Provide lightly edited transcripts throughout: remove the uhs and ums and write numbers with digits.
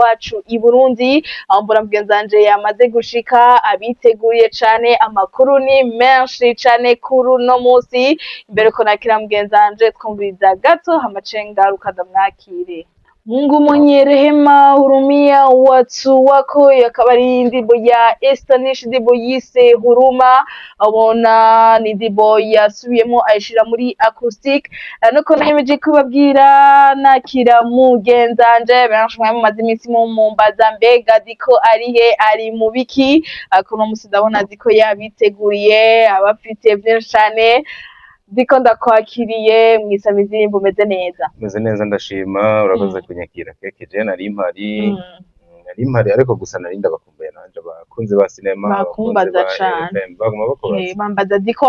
iwacu i Burundi aho mbona mugenzanje yamaze gushika abiteguriye cane amakuru ni menshi cane kuri uno musi imbere ko nakira mugenzanje twumviriza gato hamacengaruka ndamwakire. Mungu mwenye rehema hurumia watu wako, akaba ari indirimbo ya Estanish, indirimbo yise Huruma, abona ni indirimbo yasubiyemo ayishira muri acoustic. Nuko nahemeje kubabwira nakira mugenzanje benshi mumaze iminsi mumbaza mbega Diko arihe, ari mu biki, kuno musi ndabona Diko yabiteguriye abafite byinshi cane. Diko ndakwakiriye mwisaba indirimbo umeze neza. Meze neza ndashima, urakoze kunyakira kekeje nari mpari ariko gusa nari ndabakumbuye nanje abakunzi ba sinema bakumbaza cane baguma bakubaza bambaza Diko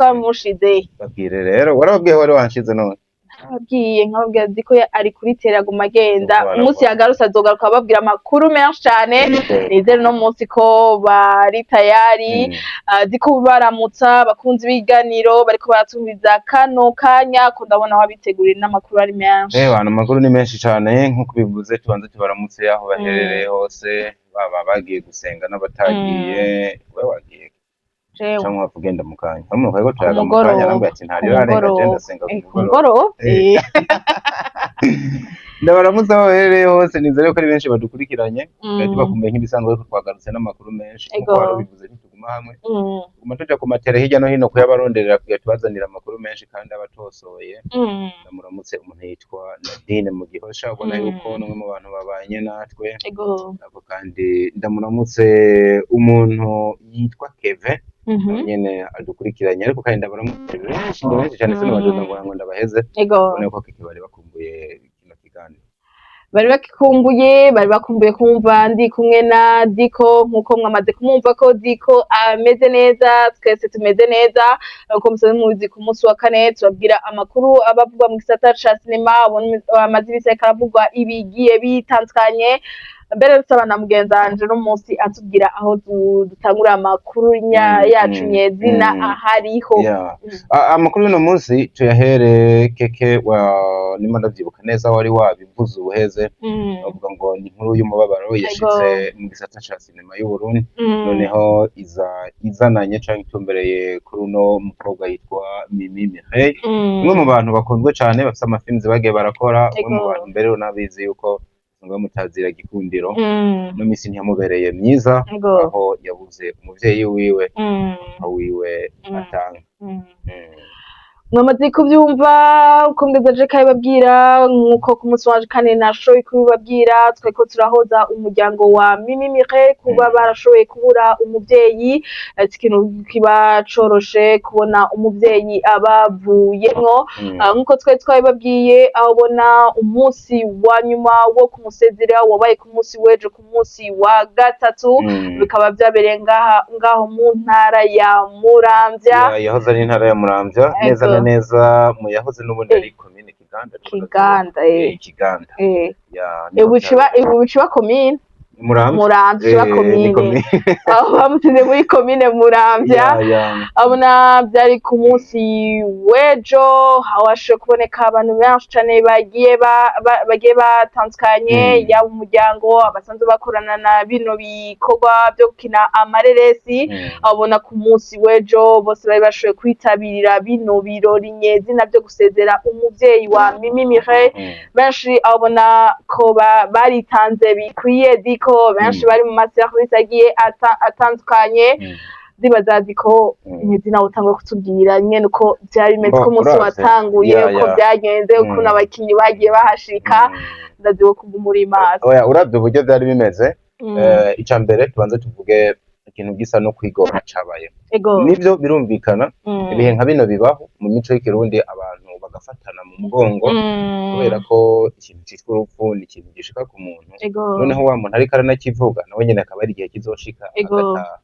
wamushize babwire rero warababwiye wari wanshize none nkababwira Diko ari kuri teraguma agenda umunsi yagarutse azogaruka babwira amakuru menshi cane nizere no munsi ko bari tayari Diko baramutsa bakunzi b'iganiro bariko baratumviza kano kanya ko ndabona wabitegurira n'amakuru ari menshi amakuru ni menshi cane nkuko bivuze tubanze tubaramutse aho baherereye hose baba bagiye gusenga n'abatagiye we wagiye cyangwa kugenda mu kanya hamwe kwego turaga mu kanya nambaye ati ntari yarenga genda senga kumugoro ndabaramutse aho baherereye hose nizere ko ari benshi badukurikiranye kandi bakumbuye nk'ibisanzwe ko twagarutse n'amakuru menshi kuko bivuze ntituguma hamwe tuguma tuja ku matera hirya no hino kuyabaronderera kuya tubazanira amakuru menshi kandi abatosoye ndamuramutse umuntu yitwa Nadine mu Gihosha ubona yuko n'umwe mu bantu babanye natwe abo kandi ndamuramutse umuntu yitwa Kevin nyene adukurikiranye ariko kandi ndabaramutse benshi cyane sino baduza ngo ndabaheze ubona yuko kikibari bakumbuye kino kiganiro bari bakumbuye kumva ndi kumwe na Diko nkuko mwamaze kumumva ko Diko ameze neza twese tumeze neza uko musabe muzi ku munsi wa kane turabwira amakuru abavugwa mu gisata ca sinema amazi biseka aravugwa ibigiye bitandukanye mbere nsaba na mugenzanje no munsi atubwira aho dutangura amakuru yacu nyezina ahariho amakuru no munsi tuyahere keke nima ndavyibuka neza wari wabivuze ubuheze bavuga ngo ni inkuru y'umubabaro yashitse mu gisata ca sinema y'u Burundi noneho izananye canke itumbereye kuri uno mukobwa yitwa Mimi Mireille umwe mu bantu bakunzwe cane bafite amafilms bagiye barakora umwe mu bantu mbere unabizi yuko ngo mutazira gikundiro no misi ntiyamubereye myiza aho yabuze umuvyeyi wiwe atanga mwamaze kubyumva uko mgezaje kayibabwira nkuko ku munsi waje kane nashoboye kubibabwira tweko turahoza umuryango wa Mimi Mireille kuba barashoboye kubura umuvyeyi ikintu kiba coroshe kubona umuvyeyi abavuyemwo nkuko twabibabwiye aho bona umunsi wa nyuma wo kumusezera wabaye ku munsi weje ku munsi wa gatatu bikaba byabereye ngaho mu ntara ya Muramvya yahoze ari intara ya Muramvya neza mu yahoze n'ubundi ari commune Kiganda ubuciba commune Muramvya commune aho bamusize muri commune Muramvya abona byari ku munsi wejo hawashe kuboneka abantu benshi cyane bagiye batandukanye yaba umuryango abasanzwe bakorana na bino bikorwa byo gukina amareresi abona ku munsi wejo bose bari bashoboye kwitabirira bino birori nyezina byo gusezera umuvyeyi wa Mimi Mireille benshi abona ko baritanze bikwiye Diko benshi bari mu maservice agiye atandukanye zibazazi ko nyezina utangwa kutubwira nyene uko byari bimeze ko umunsi watanguye uko byagenze uko n'abakinyi bagiye bahashika ndaziwo kugumura oya uravye uburyo byari bimeze ica mbere tubanze tuvuge ikintu gisa no kwigora cabaye nivyo birumvikana ibihe nka bino bibaho mu mico y'ikirundi abantu bagafatana mu mugongo kubera ko ikintu cyitwa urupfu ni ikintu gishika ku muntu noneho wa muntu ariko aranakivuga nawe nyene akaba ari igihe kizoshika agataha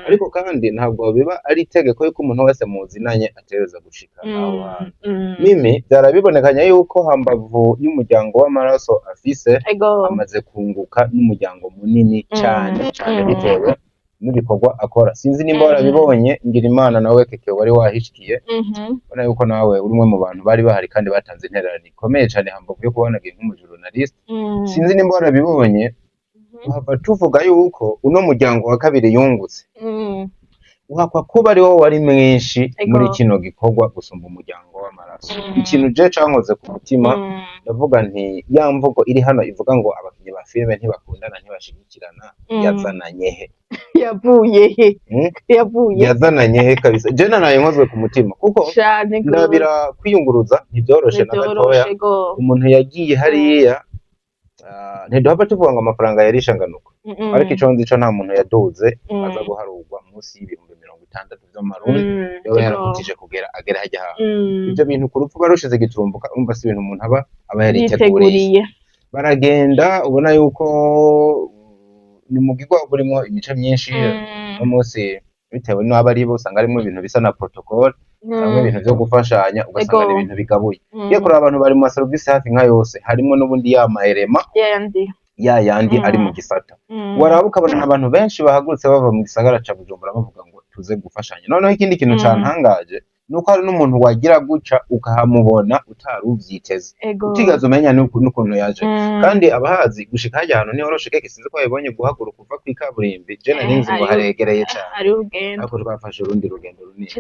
ariko kandi ntabwo biba ari itegeko yuko umuntu wese muzinanye atereza gushika aho hantu Mimi byarabibonekanya yuko hambavu y'umuryango w'amaraso afise amaze kunguka n'umuryango munini cyane bitewe n'ibikorwa akora sinzi nimba warabibonye ngira imana nawe keke wari wahishikiye bona yuko nawe uri umwe mu bantu bari bahari kandi batanze intererano ikomeye cyane hambavu yo kubonaga nk'umujournaliste sinzi nimba warabibonye uhava tuvuga yuko uno muryango wa kabiri yungutse uhakwa kuba ari wo wari mwinshi muri kino gikorwa gusumba umuryango w'amaraso ikintu je cankoze ku mutima ndavuga nti ya mvugo iri hano ivuga ngo abakinyi ba filime ntibakundana ntibashigikirana yazananye he yazananye he kabisa je nanaye nkozwe ku mutima kuko ndabira kwiyunguruza ntibyoroshe na gatoya umuntu yagiye hariya ntiduhava tuvuga ngo amafaranga yarishanganuka ariko ico nzi co nta muntu yaduze aza guharurwa munsi y'ibihumbi 60 vy'amarundi yoba yarakutije kugera agera hajya hawe ivyo bintu ku rupfu barushize giturumbuka umva si ibintu umuntu aba yariteguriye baragenda ubona yuko ni umugirwa burimo imico myinshi no munsi bitewe n'abo ari bo usanga harimo ibintu bisa na protocol cyangwa ibintu byo gufashanya ugasanga ari ibintu bigabuye iyo kuri abantu bari mu service hafi nka yose harimo n'ubundi yamaherema yandi ari mu gisata waraba ukabona abantu benshi bahagurutse bava mu gisagara ca Bujumbura bavuga ngo tuze gufashanya noneho ikindi kintu cantangaje nuko hari n'umuntu wagira guca ukahamubona utari uvyiteze utigaze umenya n'ukuntu yaje kandi abahazi gushika hajya hano niho rosheke sinzi ko yabonye guhaguruka kuva ku ikaburimbi je narinzi ngo haregereye cyane ari urugendo ariko twafashe urundi rugendo runini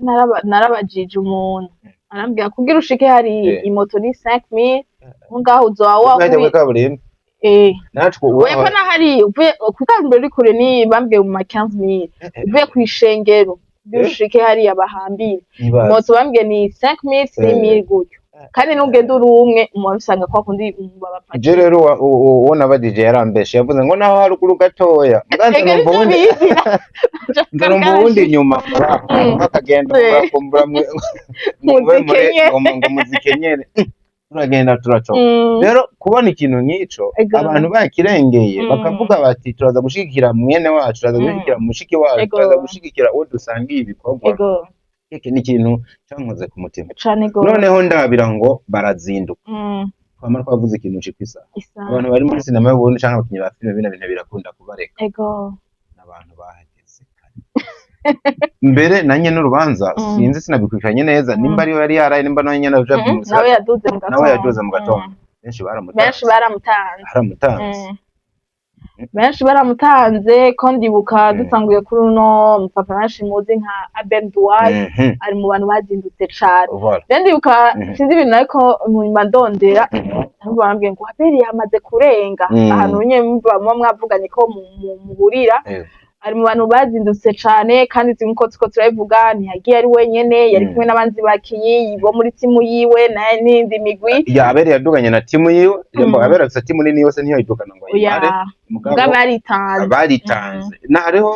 narabajije umuntu arambwira kugira ushike hari imoto ni 5000 ngaho uzowa wakuye kaburimbi natwe wewe ko nahari uvuye ku kaburimbi uri kure ni bambwiye mu 15000 uvuye ku ishengero ushike hari abahambire moto bambwiye ni 5000 6000 gutyo kandi n'ugenda uri umwe umuntu usanga kwa kundi babapaki je rero wona ba DJ yarambeshe yavuze ngo naho haruguru gatoya muganze numva ubundi nyuma bakagenda bakumbura mu muzikenyere turagenda turacoka rero kubona ikintu nk'ico abantu bakirengeye bakavuga bati turaza gushigikira mwene wacu turaza gushigikira mushiki wacu turaza gushigikira uwo dusangiye ibikorwa keke ni ikintu cankoze ku mutima noneho ndabira ngo barazinduka twamara twavuze ikintu cipisa abantu bari muri sinema y'uburundi canke abakinyi ba filime bino bintu birakunda kubareka n'abantu bahageze mbere nanye n'urubanza sinzi sinabikurikiranye neza nimba ari yari yaraye nimba nawe nyene aje nawe yaduze mu gatondo benshi baramutanze ko ndibuka dutanguye kuri uno mupapa nashi muzi nka Abel Duwai ari mu bantu bazindutse cane rero ndibuka sinzi ibintu ariko nyuma ndondera bambwiye ngo Abel yamaze kurenga ahantu nyene mwavuganye ko muhurira ari mu bantu bazindutse cane kandi nkuko tuko turabivuga ntiyagiye ari wenyene yari kumwe n'abanzi bakinyi bo muri timu yiwe n'indi migwi ya Abel yaduganye na timu yiwe yambo Abel afite timu nini yose niyo yidukana ngo yare mugabo baritanze nareho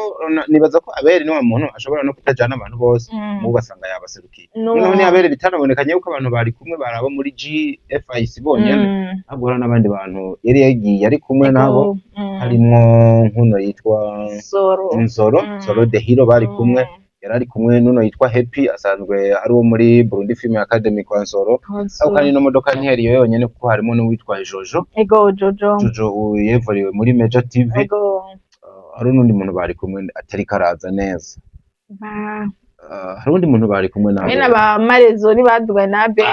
nibaza ko Abel ni wa muntu ashobora no kutajana abantu bose mu basanga yabaserukiye noneho ni Abel bitanabonekanye yuko abantu bari kumwe barabo muri GFIC bonyene agora n'abandi bantu yari yagiye ari kumwe nabo harimo nkuno yitwa Nsoro the Hero bari kumwe yarari kumwe nuno yitwa Happy asanzwe ari wo muri Burundi Film Academy kwa Nsoro aho kandi no modoka ntiheri yonyene kuko harimo n'uwitwa Jojo yevuriwe muri Major TV hari n'undi muntu bari kumwe atari karaza neza hari undi muntu bari kumwe nawe bene aba Marezo ni baduga nabe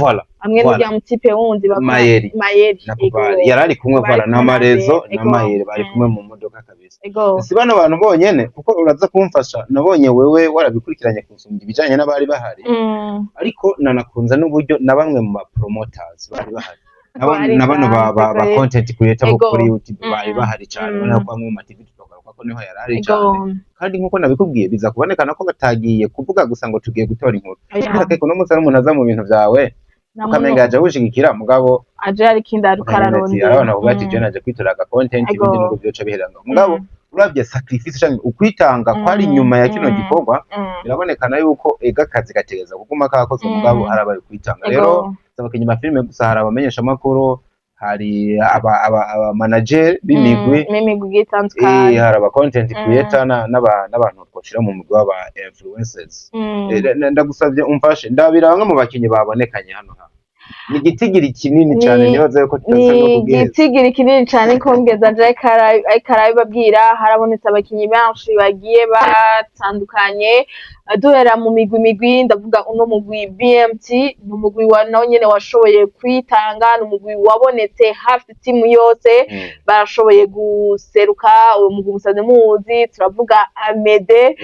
voilà amwe n'ujya mu tipe wundi Mayeri yarari kumwe voilà na Marezo na Mayeri bari kumwe mu modoka kabisa si bano bantu bonyene kuko uraza kumfasha nabonye wewe warabikurikiranye kusumba ibijanye n'abari bahari ariko nanakunza n'uburyo na bamwe mu promoters bari bahari nabano ba content creator bo kuri YouTube bari bahari cyane ubona ko amwe mu TV tutogaruka ko niho yarari cyane kandi nkuko nabikubwiye biza kubonekana ko batagiye kuvuga gusa ngo tugiye gutora inkuru ariko no musa n'umuntu aza mu bintu byawe ukamenga yaje gushigikira mugabo aje ari kinda arukararonde arabona ubu ati je naje kwitora ga content ibindi n'ubwo byoca biheranga mugabo uravye sacrifice cyane ukwitanga kwari nyuma ya kino gikorwa birabonekana yuko ega kazi gategeza kuguma kakoze mugabo arabaye kwitanga rero abakinyi ba filime gusa hari abamenyesha makuru hari aba manager b'imigwi gitandukanye hari aba content creator n'abantu twoshira mu mugwi w'aba influencers ndagusavye umfashe ndabira bamwe mu bakinyi babonekanye hano ni igitigiri kinini cyane nibaza yuko tutasa no ni kugeza igitigiri kinini cyane ko Mugenzanje ariko arabibabwira harabonetse abakinyi benshi bagiye batandukanye duhera mu migwi ndavuga uno mugwi BMT ni umugwi nawo nyene washoboye kwitanga ni umugwi wabonetse hafi timu yose barashoboye guseruka uwo mugwi musanze muzi turavuga Amede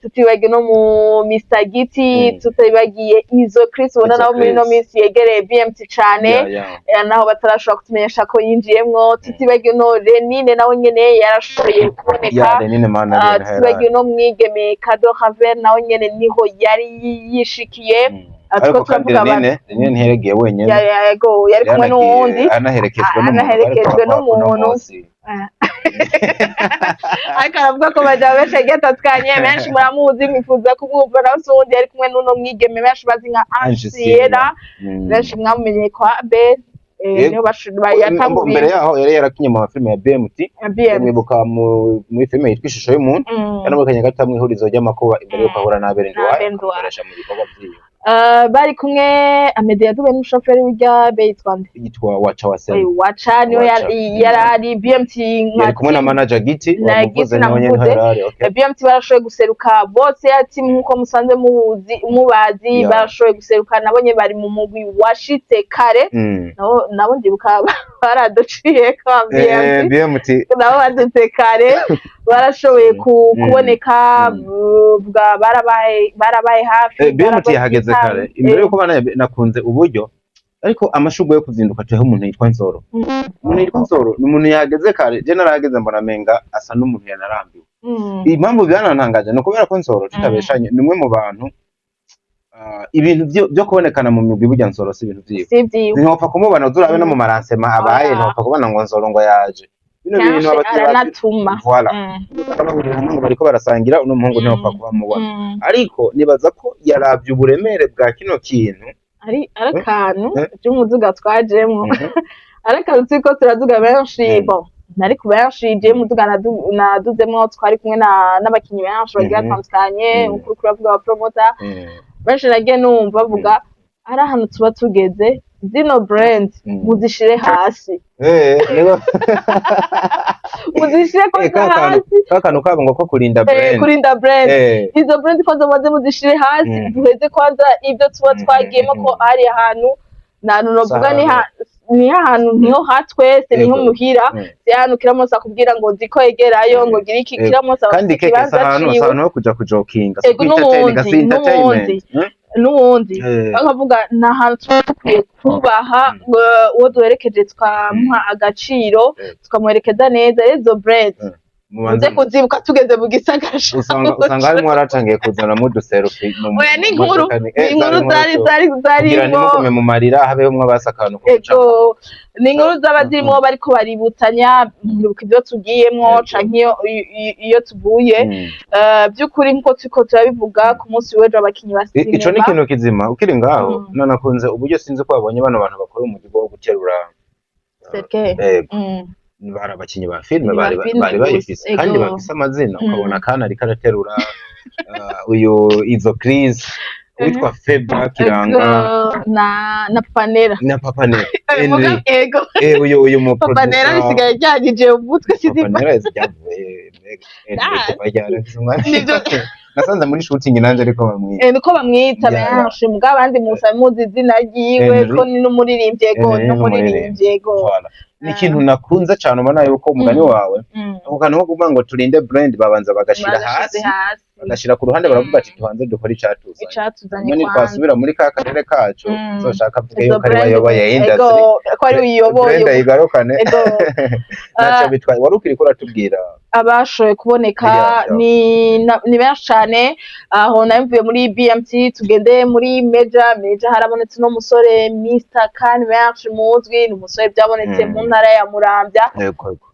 tutibagiye no mu Mr Giti tutibagiye Izo Chris ubona nawo muri no minsi yegereye BMT cane naho batarashobora kutumenyesha ko yinjiyemwo tutibagiye no Renine nawe nyene yarashoboye kuboneka tutibagiye no mwigeme Kado Haver nawe nyene niho yari yishikiye ariko kandi Renine ntiheregeye wenyene yari kumwe n'uwundi anaherekejwe n'umuntu ariko aravuga ko baja benshi yagiye atandukanye benshi muramuzi mwifuza kumwumva nawe uwundi yari kumwe n'uno mwigeme benshi bazi nka Ansiera benshi mwamumenye kwa Abel niyo yatanguye mbere yaho yari yarakinye mu mafilme ya BMT mwibuka muri filme yitwa Ishusho y'Umuntu yanamukanye gatamwe ihurizo ry'amakuba imbere yo kwahura na Abel Ndwaye mu bikorwa byiyo bari kumwe Amede yaduwe n'umushoferi w'irya Beitwande yitwa Wacha Wasem Wacha niyo yari BMT yari kumwe na manager Giti wamuvuze nawe nyene BMT barashoboye guseruka bose ati nkuko musanze mubazi barashoboye guseruka nabonye bari mu mugwi washitse kare nabo ndibuka baraduciye kwa BMT nabo badutse kare barashoboye kuboneka barabaye hafi BMT yahageze kare imbere yuko bana nakunze uburyo ariko amashugwe yo kuzinduka cyo umuntu yitwa Nzoro umuntu yitwa Nzoro ni umuntu yahageze kare je narahageze mbona menga asa n'umuntu yanarambiwe impamvu byanantangaje no kubera ko Nzoro tutabeshanye nimwe mu bantu ibintu byo kubonekana mu migwi burya Nzoro si ibintu byiwe ntopfa kumubana uzurabe no mu maransema abaye ntopfa kubona ngo Nzoro ngo yaje bino bintu aranatuma voilà ngo bariko barasangira uno muhungu ntopfa kuba mubona ariko nibaza ko yaravye uburemere bwa kino kintu ari akantu cy'umuduga twajemo ariko turiko turaduga benshi bon nari ku benshi je muduga naduzemo twari kumwe n'abakinyi benshi bagiye batandukanye ukuri kuravuga aba promoter benshi nagiye numva bavuga ari ahantu tuba tugeze zino brand muzishire hasi muzishire ko hasi kakanu kabo ngo ko kurinda brand izo brand ko zomaze muzishire hasi duheze kwanza ibyo tuba twagiyemo ko ari ahantu novuga ni ahantu niho hatwese niho muhira cyane kiramose akubwira ngo ziko egerayo ngo gira iki kiramose kandi keke ahantu ho kuja kujokinga n'ubundi bakavuga ni ahantu tuba dukwiye kubaha uwo duherekeje twamuha agaciro tukamuherekeza neza izo bread muze kuzibuka tugeze mu gisagara usanga harimo waratangiye kuzana mu duserufi oya ni inkuru zarimo ntimugume mu marira habeho mwe basakana ni inkuru zaba zirimo bariko baributsanya mwibuka ibyo tugiyemwo canke iyo tuvuye by'ukuri nkuko turiko turabivuga ku munsi w'ejo abakinyi ba sinema ico ni ikintu kizima ukiri ngaho nanakunze uburyo sinzi ko babonye bano bantu bakora umurimo wo guterura bari abakinyi ba filime bari bayifise kandi bafise amazina ukabona kana ari karaterura uyu Izo Chris witwa Febra Kiranga na Papanera uyu mu Papanera bisigaye ryagije umutwe Papanera zyavuye nasanze muri shooting nanje ariko bamwita niko bamwita benshi mbwa abandi musa muzi izina ryiwe ko ni n'umuririmbyi yego ni ikintu nakunze cyane ubona yuko umugani wawe ako kantu ko kuvuga ngo turinde brand babanza bagashira hasi bagashira ku ruhande baravuga ati tubanze dukora icatuzanye ni twasubira muri ka karere kacu zoshaka vuga yuko ari bayoboye industry ko ari uyoboye brand yigarukane naco bitwaye wari ukiri ko ratubwira abashoye kuboneka ni benshi cyane aho namvuye muri BMT tugende muri Major harabonetse no musore Mr Kan benshi muzwi ni umusore byabonetse mu ntara ya Muramvya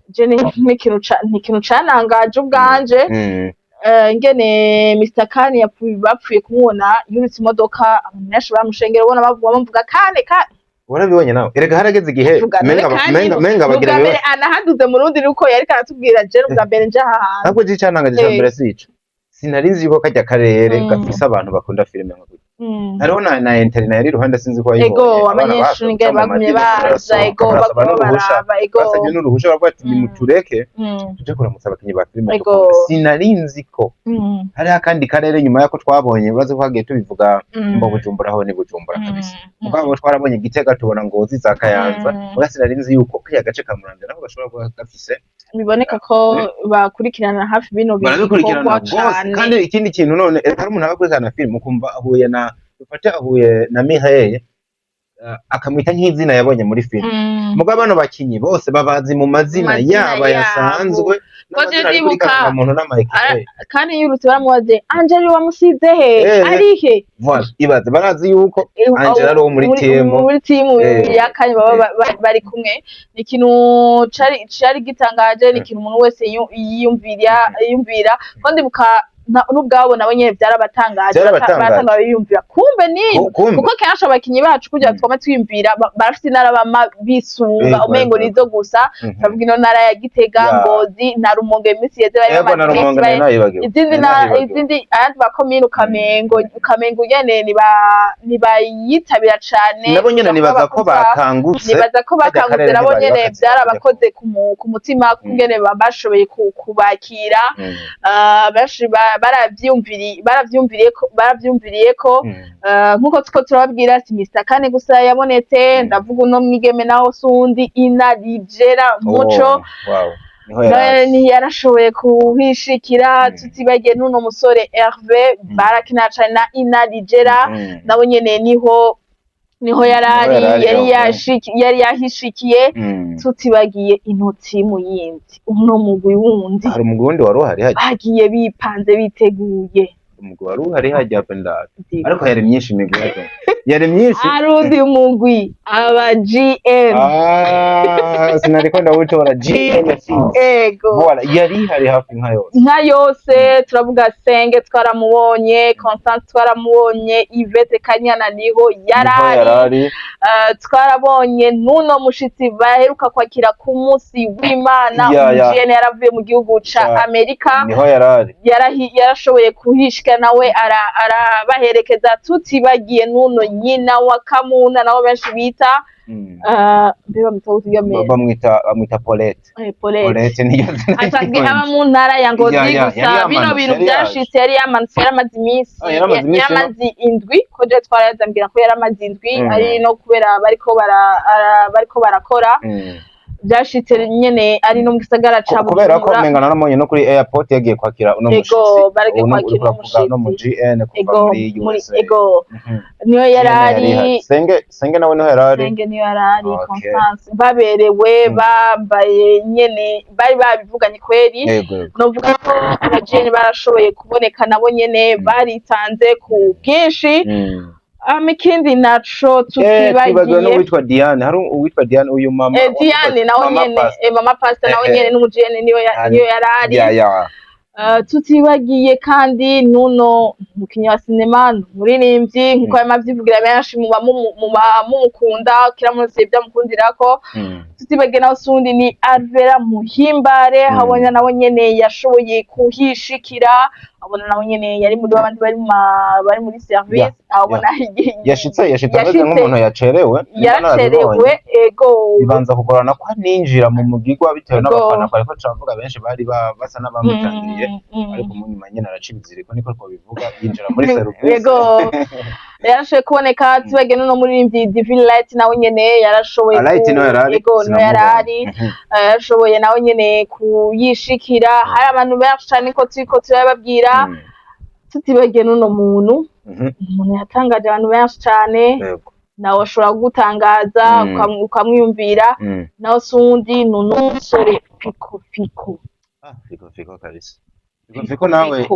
je n'ikintu canangaje ubwanje ngene Mr Kan bapfuye kumubona yurutse imodoka abantu benshi bamushengera ubona bavuga kane warabibonye nawe erega harageze igihe menga bagira anahaduze mu rundi ruko yari karatubwira je bwa mbere nje ahantu ntabwo gicanangaje cyambere sico sinarizi yuko kajya karere gafise abantu bakunda filime nko gutya hariho na internet yari iruhande sinzi ko ego abanyeshuri nge bagumye baza ego bakaba baraba ego basabye n'uruhusha bavuga ati nimutureke tuje kuramutsa abakinyi ba filime sinarinzi ko hari akandi karere nyuma yako twabonye baze kwagiye tubivuga mbo Bujumbura aho ni Bujumbura kabisa mugabo twarabonye Gitega tubona Ngozi za Kayanza ura sinarinzi yuko kaya gace ka Muramvya naho gashobora kuba gafise biboneka ko bakurikirana hafi bino barabikurikirana bose kandi ikindi kintu none hari umuntu abakurikirana film ukumva ahuye na dufate ahuye na Mihaye akamwita nk'izina yabonye muri film mugabo bano bakinyi bose babazi mu mazina yaba yasanzwe n'amazina arikurikirana umuntu n'amahekipe kandi yurutse baramubaze Angel wamusize he arihe voilà ibaze barazi yuko Angel ari wo muri team yakanye baba bari kumwe ni ikintu cari gitangaje ni ikintu umuntu wese yiyumvira kandi n'ubwabo nabo nyene byarabatangaje baratanga biyumvira kumbe ni kuko kenshi abakinyi bacu kugira twama twiyumvira barafite inarabama bisunga umengo nizo gusa turavuga ino ntara ya Gitega Ngozi na Rumonge misi yeze izindi ayandi bakomine ukamengo nyene nibayitabira cane nabo nyene nibaza ko bakangutse nabo nyene byarabakoze ku mutima kungene bashoboye kubakira benshi baravyumviriye ko nkuko tuko turababwira ati Mr Kane gusa yabonetse ndavuga uno mwigeme naho sundi inarijera muco ni yarashoboye kuhishikira tutibagiye n'uno musore Hervé barakina cyane na inarijera nabo nyene niho yari yahishikiye tutibagiye inoti mu yindi uno mugwi wundi hari umugwi wundi wari uhari bagiye bipanze biteguye umugwi wari uhari hajya pendaka ariko yari myinshi imigwi yari myinshi arundi umugwi aba GN sinariko ndawutora GN ego voilà yari hari hafi nka yose turavuga Senge twaramubonye Constance twaramubonye Yvette Kanyana niho yarari twarabonye nuno mushitsi baheruka kwakira ku munsi w'Imana GN yaravuye mu gihugu ca Amerika niho yarashoboye kuhishika nawe arabaherekeza tutibagiye nuno nyina wa Kamuna nabo benshi bita bamwita Paulette niyo asanzwe aba mu ntara ya Ngozi gusa bino bintu byashitse yari yamanutse yaramaze iminsi yaramaze indwi ko je twarazambira ko yaramaze indwi ari no kubera bariko barakora byashitse nyene ari no mu gisagara ca Bujumbura kubera ko mengana namonye no kuri airport yagiye kwakira uno mushitsi ego barage kwakira umushitsi no mu GN kuva muri USA ego niyo yarari Senge nawe niho yarari Senge niyo yarari Constance baberewe bambaye nyene bari babivuganye kweri novuga ko abajene barashoboye kuboneka nabo nyene baritanze ku bwinshi ikindi naco tutibagiye no witwa Diane hari uwitwa Diane uyu mama Diane nawe nyene mama pastor nawe nyene n'umujene niyo yarari tutibagiye kandi nuno mukinya wa sinema muririmbyi nkuko yamavyivugira benshi mumukunda kira munsi byamukundirako tutibagiye naho sundi ni Alvera Muhimbare habona nawe nyene yashoboye kuhishikira abona nawe nyene yari muri abandi bari muri service abona yashitse nk'umuntu yacerewe ego bibanza kugorana ko ninjira mu mugigwa bitewe n'abafana bariko cavuga benshi bari basa n'abamutangiriye ariko mu nyuma nyene aracibiziriko niko bivuga yinjira muri service ego yarashoboye kuboneka tubage no muri Divine Light nawe nyene yarashoboye no yarari yarashoboye nawe nyene kuyishikira hari abantu benshi cyane ko turiko turababwira tutibagiye n'uno muntu yatangaje abantu benshi cyane nawe ashobora gutangaza ukamwiyumvira nawe sundi nuno musore Fiko kabisa Fiko nawe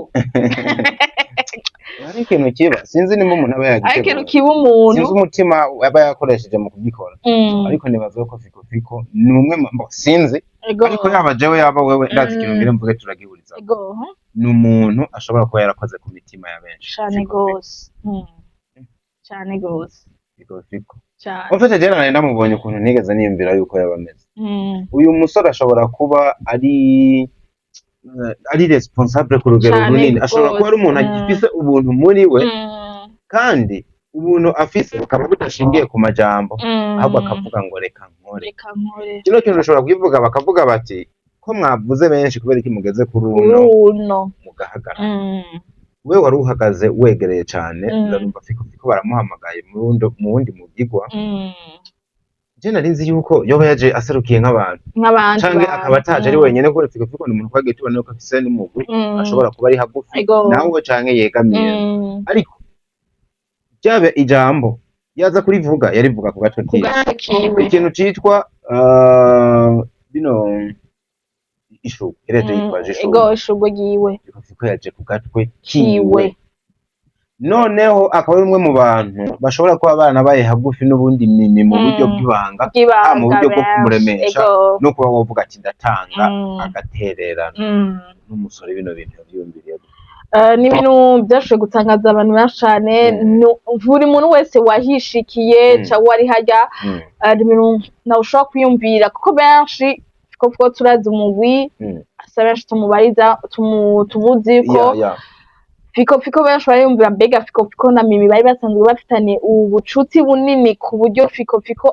hari ikintu kiba sinzi nimba umuntu aba yagiye ikintu kiba umuntu sinzi umutima aba yakoresheje mu kubikora ariko nibaza ko Fiko ni umwe sinzi ariko yaba jewe yaba wewe ndazi ikintu ngire mvuge turagihuriza ni umuntu ashobora kuba yarakoze ku mitima ya benshi cyane gose Fiko ofete je nari ndamubonye ukuntu nigeze niyumvira yuko yabameze uyu musore ashobora kuba ari responsable ku rugero runini ashobora kuba ari umuntu agifise ubuntu muri we kandi ubuntu afise bukaba budashingiye ku majambo ahubwo akavuga ngo reka nkore kino kintu ushobora kubivuga bakavuga bati ko mwavuze benshi kubera iki mugeze kuri uno mugahagarara we wari uhagaze wegereye cyane ndumva fiko baramuhamagaye mu wundi mugigwa je nari nzi yuko yoba yaje aserukiye nk'abantu canke akaba ataje ari wenyene kuko fiko ni umuntu twagiye tubona ko afise n'umugwi ashobora kuba ari hagufi nawe canke yegamiye ariko byabe ijambo yaza kurivuga yarivuga ku gatwe kiwe ikintu citwa bino ishugo ereje yitwaje ishugo giwe fiko yaje ku gatwe kiwe noneho akaba ari umwe mu bantu bashobora kuba abana baye hagufi n'ubundi mimi mu buryo bw'ibanga mu buryo bwo kumuremesha no kuba wovuga ati ndatanga agatererana n'umusore bino bintu yavyumviriye ni ibintu byashoboye gutangaza abantu benshi cyane buri muntu wese wahishikiye cyangwa wari hajya ni ibintu nawe ushobora kwiyumvira kuko benshi kuko turazi umugwi asa benshi tumubariza tumuzi ko fiko benshi bariyumvira mbega fiko na mimi bari basanzwe bafitanye ubucuti bunini ku buryo fiko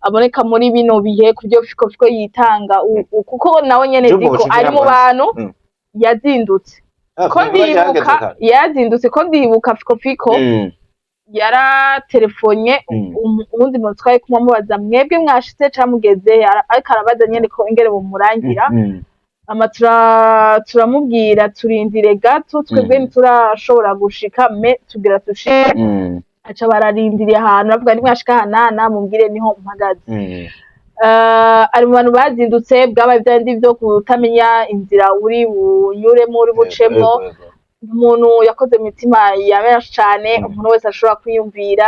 aboneka muri bino bihe ku buryo fiko yitanga kuko nawe nyene diko ari mu bantu yazindutse ko ndibuka yazindutse ko ndibuka fiko yaratelefonye ubundi muntu twari kumubaza mwebwe mwashitse camugeze ariko arabaza nyene ko ingere bumurangira turamubwira turindire gato twebwe ntiturashobora gushika tugira dushike aca bararindiriye ahantu bavuga nimwashika hanana mubwire niho mpagaze ari mu bantu bazindutse bwabaye byandi byo kutamenya inzira uri bunyuremo uri bucemo umuntu yakoze imitima ya benshi cyane umuntu wese ashobora kwiyumvira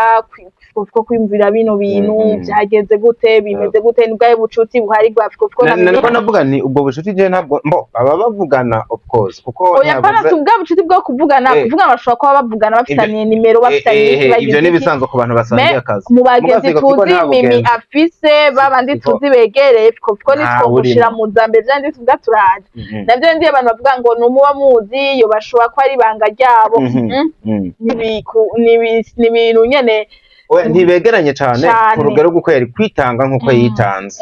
ko kwiyumvira bino bintu byageze gute bimeze gute nibwaye bucuti buhari bwa fiko niko navuga ni ubwo bucuti je ntabwo baba bavugana of course kuko yaparatse ubwa bucuti bwo kuvugana bashobora kuba bavugana bafitanye nimero bafitanye ibyo ni bisanzwe ku bantu basangiye akazi mu bagenzi tuzi mimi afise babandi tuzi begereye fiko nitwo gushira mu zambe byandi tuvuga turaje navyo ndi abantu bavuga ngo numuba muzi yo bashobora ko ari banga ryabo ni ibintu nyene ntibegeranye cyane ku rugero rw'uko yari kwitanga nk'uko yitanze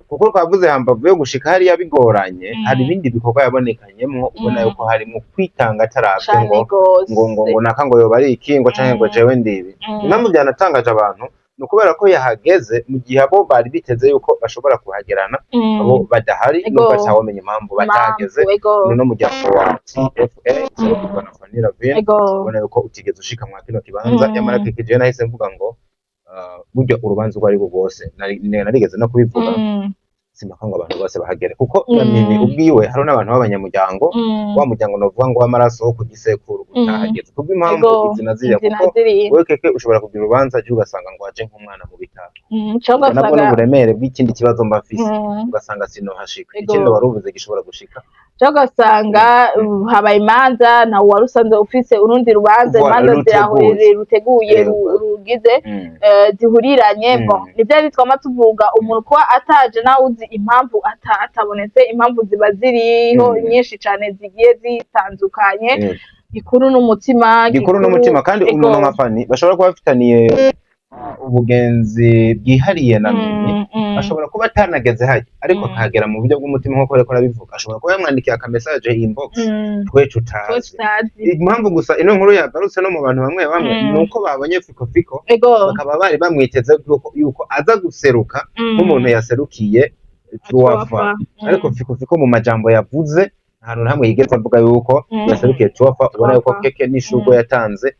kuko twavuze hambavu yo gushika hariya bigoranye hari ibindi bikorwa yabonekanyemo ubona yuko harimo kwitanga atarabye ngo naka ngo yoba ari ikingo canke ngo jewe ndibi impamvu byanatangaje abantu ni ukubera ko yahageze mu gihe abo bari biteze yuko bashobora kuhagerana abo badahari nubwo atawamenya impamvu batahageze no muryango wa TFA na Fanira Vin ubona yuko utigeze ushika mwa kino kibanza yamara kikije nahise mvuga ngo burya urubanza rwari rwose narigeze no kubivuga simaka ngo abantu bose bahagere kuko nini ubwiwe hari n'abantu b'abanyamuryango wa muryango novuga ngo w'amaraso ku gisekuru gutahageze kubwo impamvu izina ziriya kuko wewe keke ushobora kugira urubanza cyo ugasanga ngo waje nk'umwana mu bitaro nabwo n'uburemere bw'ikindi kibazo mbafise ugasanga sino hashika ikindi wari uvuze gishobora gushika ugasanga habaye imanza nawe wari usanzwe ufise urundi rubanza imanza zirahurire ruteguye rugize zihuriranye nibyo ari twama tuvuga umuntu kuba ataje nawe uzi impamvu atabonetse impamvu ziba ziriho nyinshi cyane zigiye zitandukanye gikuru n'umutima kandi umuntu nka Fani bashobora kuba bafitaniye ubugenzi bwihariye na mimi ashobora kuba atanageze haje ariko akagera mu buryo bw'umutima nk'uko reko arabivuga ashobora kuba yamwandikiye aka message inbox twecu utazi impamvu gusa ino nkuru yagarutse no mu bantu bamwe nuko babonye fiko bakaba bari bamwiteze yuko aza guseruka nk'umuntu yaserukiye Tuwafa ariko fiko mu majambo yavuze ahantu hamwe yigeze avuga yuko yaserukiye Tuwafa ubona yuko keke n'ishugo yatanze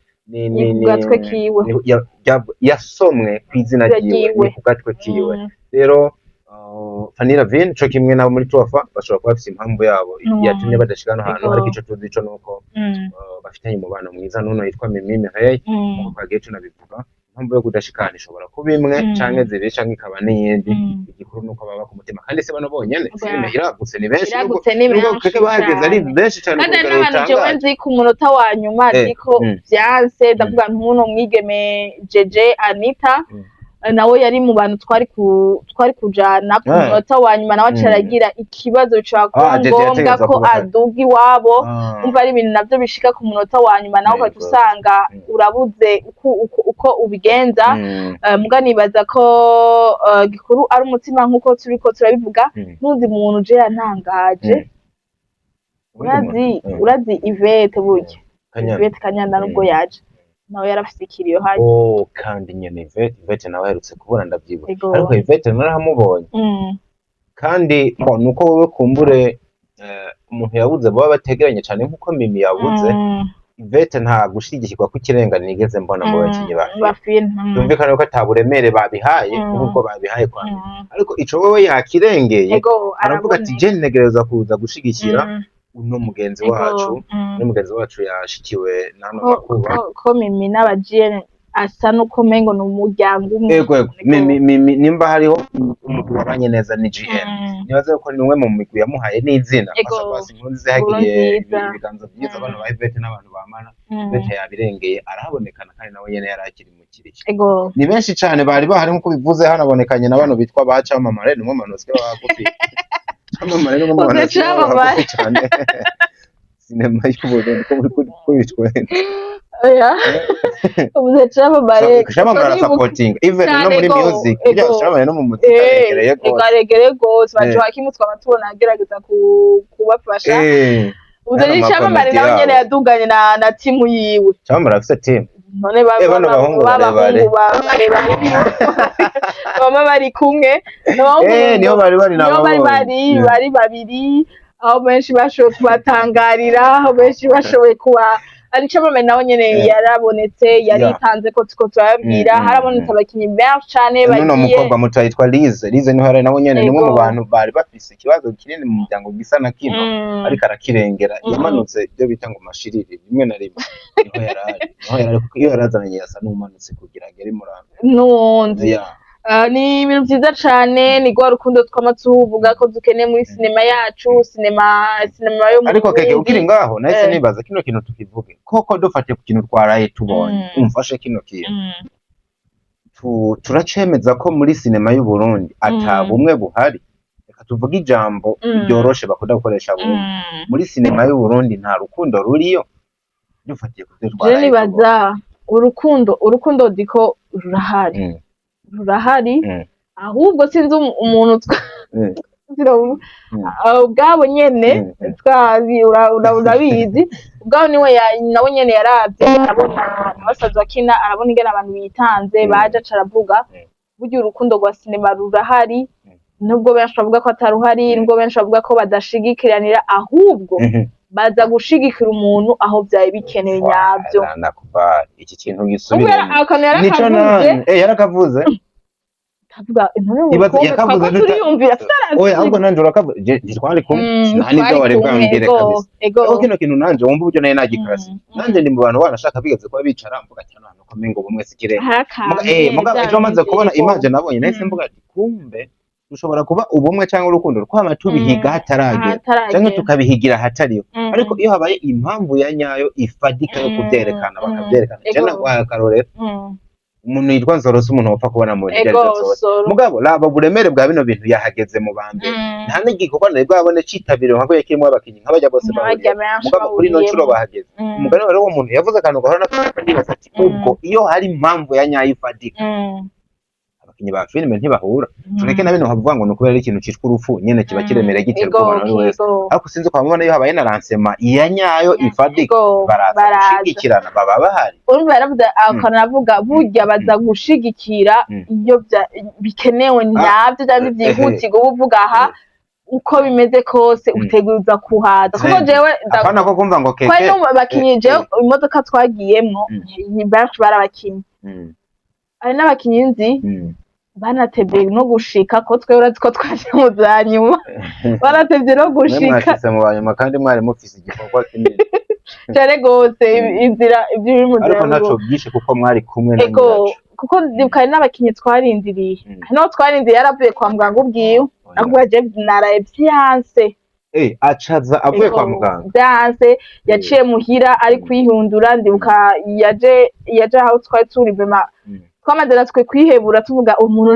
yasomwe ku izina ryiwe ku gatwe kiwe rero Fanira Vin co kimwe nabo muri Tuwafa bashobora kuba bafite impamvu yabo yatumye badashikana ahantu ariko ico tuzi ico nuko bafitanye umubano mwiza n'uno yitwa Mimi Mireille uko twagiye tunabivuga impamvu yo kudashikana ishobora kuba imwe canke zibiri canke ikaba n'iyindi igikuru nuko baba ku mutima kandi se bano bonyene filime iragutse ni benshi nuko keke bahageze ari benshi cyane kandi n'abantu jewe nzi ku munota wa nyuma ariko vyanse ndavuga ntuno mwigeme Jeje Anita nawe yari mu bantu twari kujana ku munota wa nyuma nawe acaragira ikibazo ca ngombwa ko aduga iwabo umva ari ibintu navyo bishika ku munota wa nyuma nawe ukaca usanga urabuze uko ubigenza muga nibaza ko gikuru ari umutima nk'uko turiko turabivuga ntuzi umuntu je yantangaje urazi Yvette burya Yvette Kanyana nubwo yaje nawe yarafise ikiriyo hari kandi nyene Yvette nawe aherutse kubona ndavyibuka ariko Yvette narahamubonye kandi nuko wowe kumbure umuntu yabuze baba bategeranye cyane nkuko Mimi yabuze Yvette nta gushigikirwa ku kirenga nigeze mbona mu bakinyi bafina yumvikana ko ataburemere babihaye kuko babihaye kwa ariko ico wowe yakirengeye aravuga ati je negereza kuza gushigikira uno mugenzi wacu yashikiwe nano bakuba ko Mimi n'abajene asa nuko mengo n'umuryango umwe nimba hariho umugwi wabanye neza ni GM nibaze ko ni umwe mu migwi yamuhaye n'izina asabasi nkunze hagiye ibiganza byiza abantu ba Yvette n'abantu bamana Yvette yabirengeye arahabonekana kandi nawe nyene yarakiri mu kiriki ni benshi cyane bari bahari nkuko bivuze hanabonekanye n'abantu bitwa baca mamare n'umwe manosike bagufi amamare no mu bantu cyane sinema y'uburundi ko bitwe ubuze chamamare supporting even no muri music bya chamamare no mu muzika regere gose baje hakimutwa amatubona agerageza kubafasha ubuze chamamare nawe nyene yaduganye na timu yiwe chamamare afite team none bahungu baba bari kumwe niho bari babiri aho benshi bashoboye kubatangarira aho benshi bashoboye kuba ari chamamare nawe nyene yarabonetse yaritanze ko tuko turabwira harabonetse abakinyi benshi cyane bagiye no mukobwa muto yitwa Lize niho hari nawe nyene nimwe mu bantu bari bafise ikibazo kinini mu muryango gisa na kino ariko arakirengera yamanutse ibyo bita ngo mashiriri rimwe na rimwe niho yarari kuko iyo yarazanye yasa n'umanutse kugira agere murambe nundi ni ibintu byiza cyane ni gwa rukundo twama tuvuga ko dukeneye muri sinema yacu sinema yo mu ariko keke ukiri ngaho nahise nibaza kino kintu tukivuge koko dufate ku kintu twaraye tubonye umfashe kino kintu turacemeza ko muri sinema y'u Burundi atabumwe buhari reka tuvuge ijambo ryoroshe bakunda gukoresha muri sinema y'u Burundi nta rukundo ruriyo dufatiye ku byo twaraye nibaza urukundo diko rurahari ahubwo sinzi umuntu ubwabo nyene twazi urabizi ubwabo nawe nyene yaravye arabona abasaza bakina arabona ingene abantu bitanze baje acaravuga burya urukundo rwa sinema rurahari nubwo benshi bavuga ko ataruhari nubwo benshi bavuga ko badashigikiranira ahubwo baza gushigikira umuntu aho byaye bikenewe nyabyo iki kintu gisubira nico yarakavuze ahubwo nanje urakavuze twari kumwe nibyo wari bwambire kabisa kino kintu nanje wumva uburyo naye nagikarasi nanje ndi mu bantu banashaka bigeze kuba bicara mvuga cyane hano ko mengo bumwe sikire muga ejo maze kubona image nabonye nahise mvuga ati kumbe dushobora kuba ubumwe cyangwa urukundo twama tubihiga hataragera cyangwa tukabihigira hatariyo ariko iyo habaye impamvu ya nyayo ifadika yo kubyerekana bakabyerekana cyane akarorero umuntu yitwa Nzoroso umuntu wapfa kubona muri mugabo laba buremere bwa bino bintu yahageze mu bambe nta n'igikorwa nari bwabone citabiriwe nkako yakirimo abakinyi nk'abajya bose bahuriye mugabo kuri no ncuro bahageze umugani rero uwo muntu yavuze akantu gahora n'akandi ati ubwo iyo hari impamvu ya nyayo ifadika abakinyi ba filime ntibahura tureke na bino havuga ngo nukubera ikintu citwa urufu nyene kiba kiremera giterwa abantu wese ariko sinzi ko bamubona iyo habaye na lancement ya nyayo ifadika barashigikirana baba bahari urumva yaravuze akanavuga burya baza gushigikira iyo bikenewe nyabyo cyangwa byihutirwa uvuga aha uko bimeze kose uteguza kuhaza kuko jewe apana ko kumva ngo keke kwari bakinyi jewe imodoka twagiyemo ni benshi barabakinyi ari n'abakinyi nzi banatebye no gushika ko twe urazi ko twaje mu zanyuma banatebye no gushika mwashitse mu banyuma kandi mwari mufise igikorwa kinini cyane gose inzira ibyo biri mu ariko ntaco byishe kuko mwari kumwe n'abantu kuko kandi n'abakinyi twarindiriye no twarindiriye yaravuye kwa muganga ubwiwe avuga je naraye byanse acaza avuye kwa muganga byanse yaciye muhira ari kwihundura ndibuka yaje aho twari turi bema twamaze natwe kwihebura tuvuga umuntu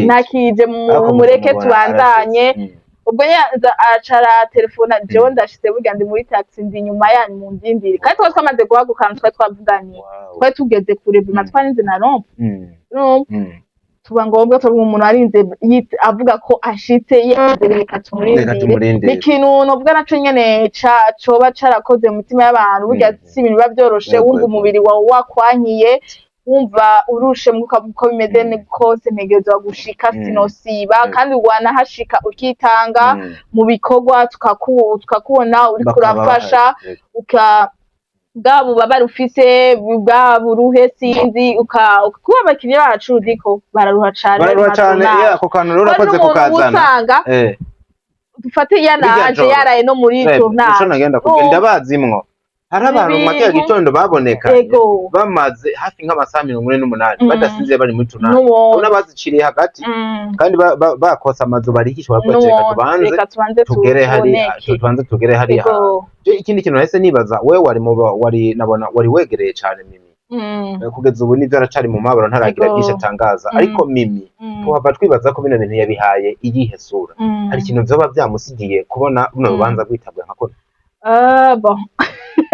nakije mureke tubandanye ubwo yaza acara telefona jewe ndashitse burya ndi muri taxi ndi nyuma yanyu mu ndindiri kandi twamaze guhagukana twavuganye twari tugeze kure bima twarinze na tuba ngombwa tuvuga umuntu arinze avuga ko ashitse yezereye katumurindire ikintu novuga naco nyene coba carakoze mu mitima y'abantu burya si ibintu biba byoroshe wumva umubiri wawe wakwankiye wumva urushe uko bimeze kose ntegerezwa gushika sinosiba kandi wanahashika ukitanga mu bikorwa tukakubona uri kurafasha bwa bubabare ufise bwa buruhe sinzi kuba abakiriya bacu diko bararuha cane ako kantu rero urakoze kukazana dufate yanaje yaraye no muri tournage ico nagenda kugenda bazimwo hari abantu mu makaya gitondo baboneka bamaze hafi nk'amasaha 48 badasinze bari muri tournage ubona baziciriye hagati kandi bakosa amazu barihisha baravuga tubanze tugere hari ikindi kintu nahise nibaza wewe wari wegereye cyane Mimi kugeza ubu nivyo aracari mu mabaro ntaragira byinshi atangaza ariko Mimi tuhava twibaza ko bino bintu yabihaye iyihe sura hari ikintu vyoba vyamusigiye kubona buno rubanza rwitabwe nka kone bon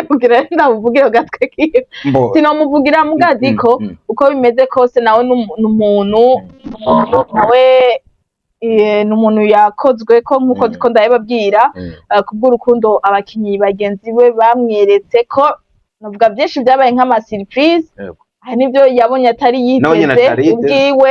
kugira ndavugira gatwe kiye sinomuvugira mugadiko uko bimeze kose nawe n'umuntu nawe n'umuntu yakozwe ko nkuko diko ndababwira kubw'urukundo abakinyi bagenzi we bamweretse ko navuga byinshi byabaye nk'ama surprise hari nibyo yabonye atari yiteze ubwiwe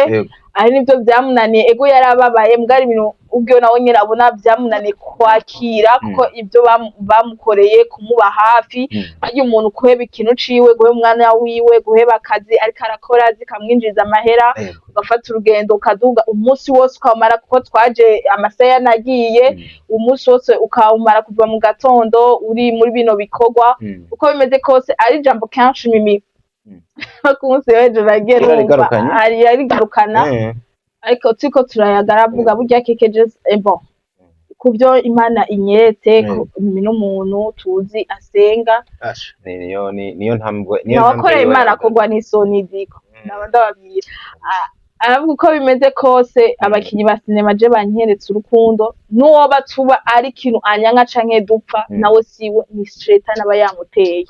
hari nibyo byamunaniye ego yarababaye mbwari ibintu ubwiwe nawe nyine abona byamunaniye kwakira kuko ibyo bamukoreye kumuba hafi ari umuntu kuheba ikintu ciwe guheba umwana wiwe guheba akazi ariko arakora zikamwinjiriza amahera ugafata urugendo ukaduga umunsi wose ukamara kuko twaje amasaha yanagiye umunsi wose ukawumara kuva mu gatondo uri muri bino bikorwa uko bimeze kose ari jambo kenshi Mimi bakunze weje bagera ari garukana ariko tiko turayagaravuga burya kekeje bon kubyo Imana inyeretse Mimi n'umuntu tuzi asenga niyo ntambwe nabakoreye Imana kogwa n'isoni diko ndababwira aravuga uko bimeze kose abakinyi ba sinema je banyeretse urukundo nuwo batuba ari kintu anyanka canke dupfa nawe siwe ni Shetani aba yamuteye